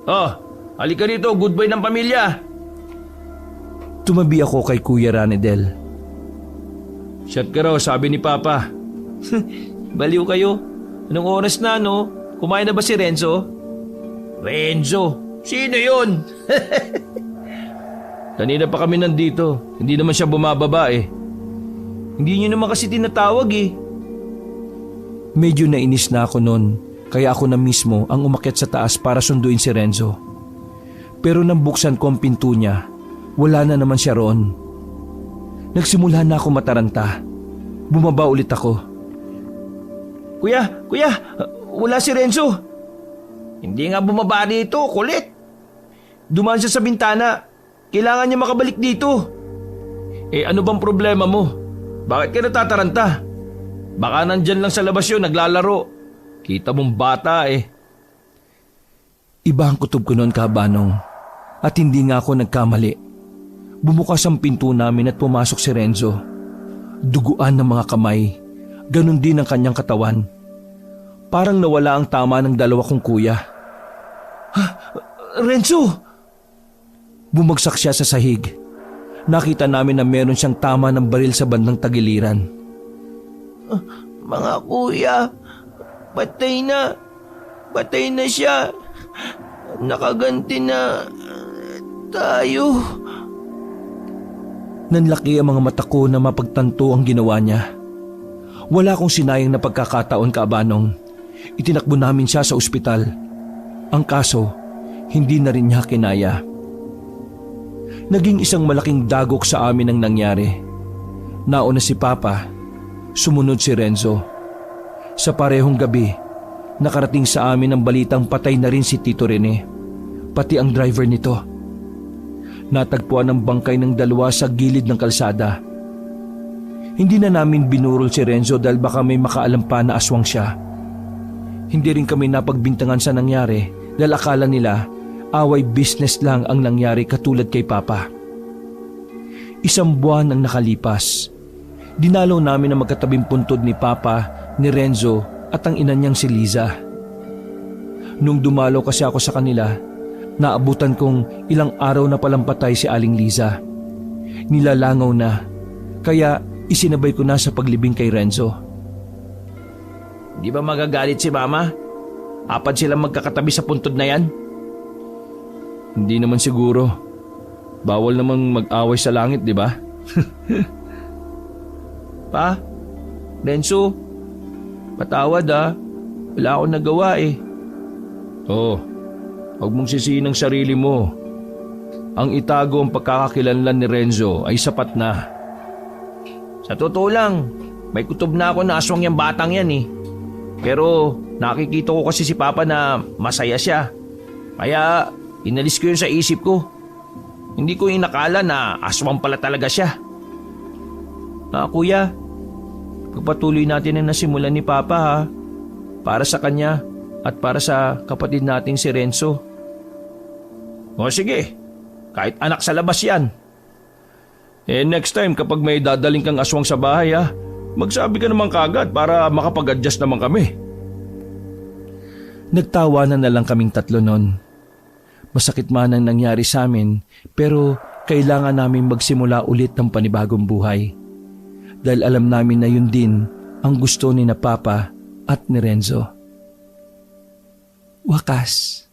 Oh, halika rito, good boy ng pamilya. Tumabi ako kay Kuya Ranidel. Shot ka raw, sabi ni Papa. Baliw kayo. Anong oras na no? Kumain na ba si Renzo? Renzo? Sino yun? Kanina pa kami nandito. Hindi naman siya bumababa Hindi niyo naman kasi tinatawag Medyo nainis na ako noon. Kaya ako na mismo ang umakyat sa taas para sunduin si Renzo. Pero nang buksan ko ang pinto niya, wala na naman siya roon. Nagsimula na ako mataranta. Bumaba ulit ako. Kuya, wala si Renzo. Hindi nga bumaba dito, kulit. Dumaan siya sa bintana. Kailangan niya makabalik dito. Ano bang problema mo? Bakit ka natataranta? Baka nandyan lang sa labas yun, naglalaro. Kita mong bata Iba ang kutob ko noon, kabanong. At hindi nga ako nagkamali. Bumukas ang pinto namin at pumasok si Renzo. Duguan ng mga kamay. Ganon din ang kanyang katawan. Parang nawala ang tama ng 2 kong kuya. Renzo! Bumagsak siya sa sahig. Nakita namin na meron siyang tama ng baril sa bandang tagiliran. Mga kuya, patay na. Patay na siya. Nakaganti na tayo. Nanlaki ang mga mata ko na mapagtanto ang ginawa niya. Wala akong sinayang na pagkakataon, kaabanong. Itinakbo namin siya sa ospital. Ang kaso, hindi na rin niya kinaya. Naging isang malaking dagok sa amin ang nangyari. Nauna si Papa, sumunod si Renzo. Sa parehong gabi, nakarating sa amin ang balitang patay na rin si Tito Rene, pati ang driver nito. Natagpuan ang bangkay ng 2 sa gilid ng kalsada. Hindi na namin binurol si Renzo dahil baka may makaalam pa na aswang siya. Hindi rin kami napagbintangan sa nangyari dahil akala nila away business lang ang nangyari katulad kay Papa. 1 buwan ang nakalipas. Dinalaw namin ang magkatabing puntod ni Papa, ni Renzo at ang ina niyang si Liza. Nung dumalaw kasi ako sa kanila, naabutan kong ilang araw na palang patay si Aling Liza. Nilalangaw na, kaya isinabay ko na sa paglibing kay Renzo. Di ba magagalit si Mama? 4 silang magkakatabi sa puntod na yan? Hindi naman siguro. Bawal namang mag-away sa langit, di ba? Pa, Renzo, patawad Wala akong nagawa Huwag mong sisihin ang sarili mo. Ang itago ang pagkakakilanlan ni Renzo ay sapat na. Sa totoo lang, may kutob na ako na aswang yung batang yan Pero nakikita ko kasi si Papa na masaya siya. Kaya inalis ko yun sa isip ko. Hindi ko inakala na aswang pala talaga siya. Kuya, pagpatuloy natin ang nasimulan ni Papa ha. Para sa kanya at para sa kapatid nating si Renzo. O sige, kahit anak sa labas yan. Next time kapag may dadaling kang aswang sa bahay ha, magsabi ka naman kagad para makapag-adjust naman kami. Nagtawanan na lang kaming tatlo nun. Masakit man ang nangyari sa amin pero kailangan namin magsimula ulit ng panibagong buhay. Dahil alam namin na yun din ang gusto ni na Papa at ni Renzo. Wakas,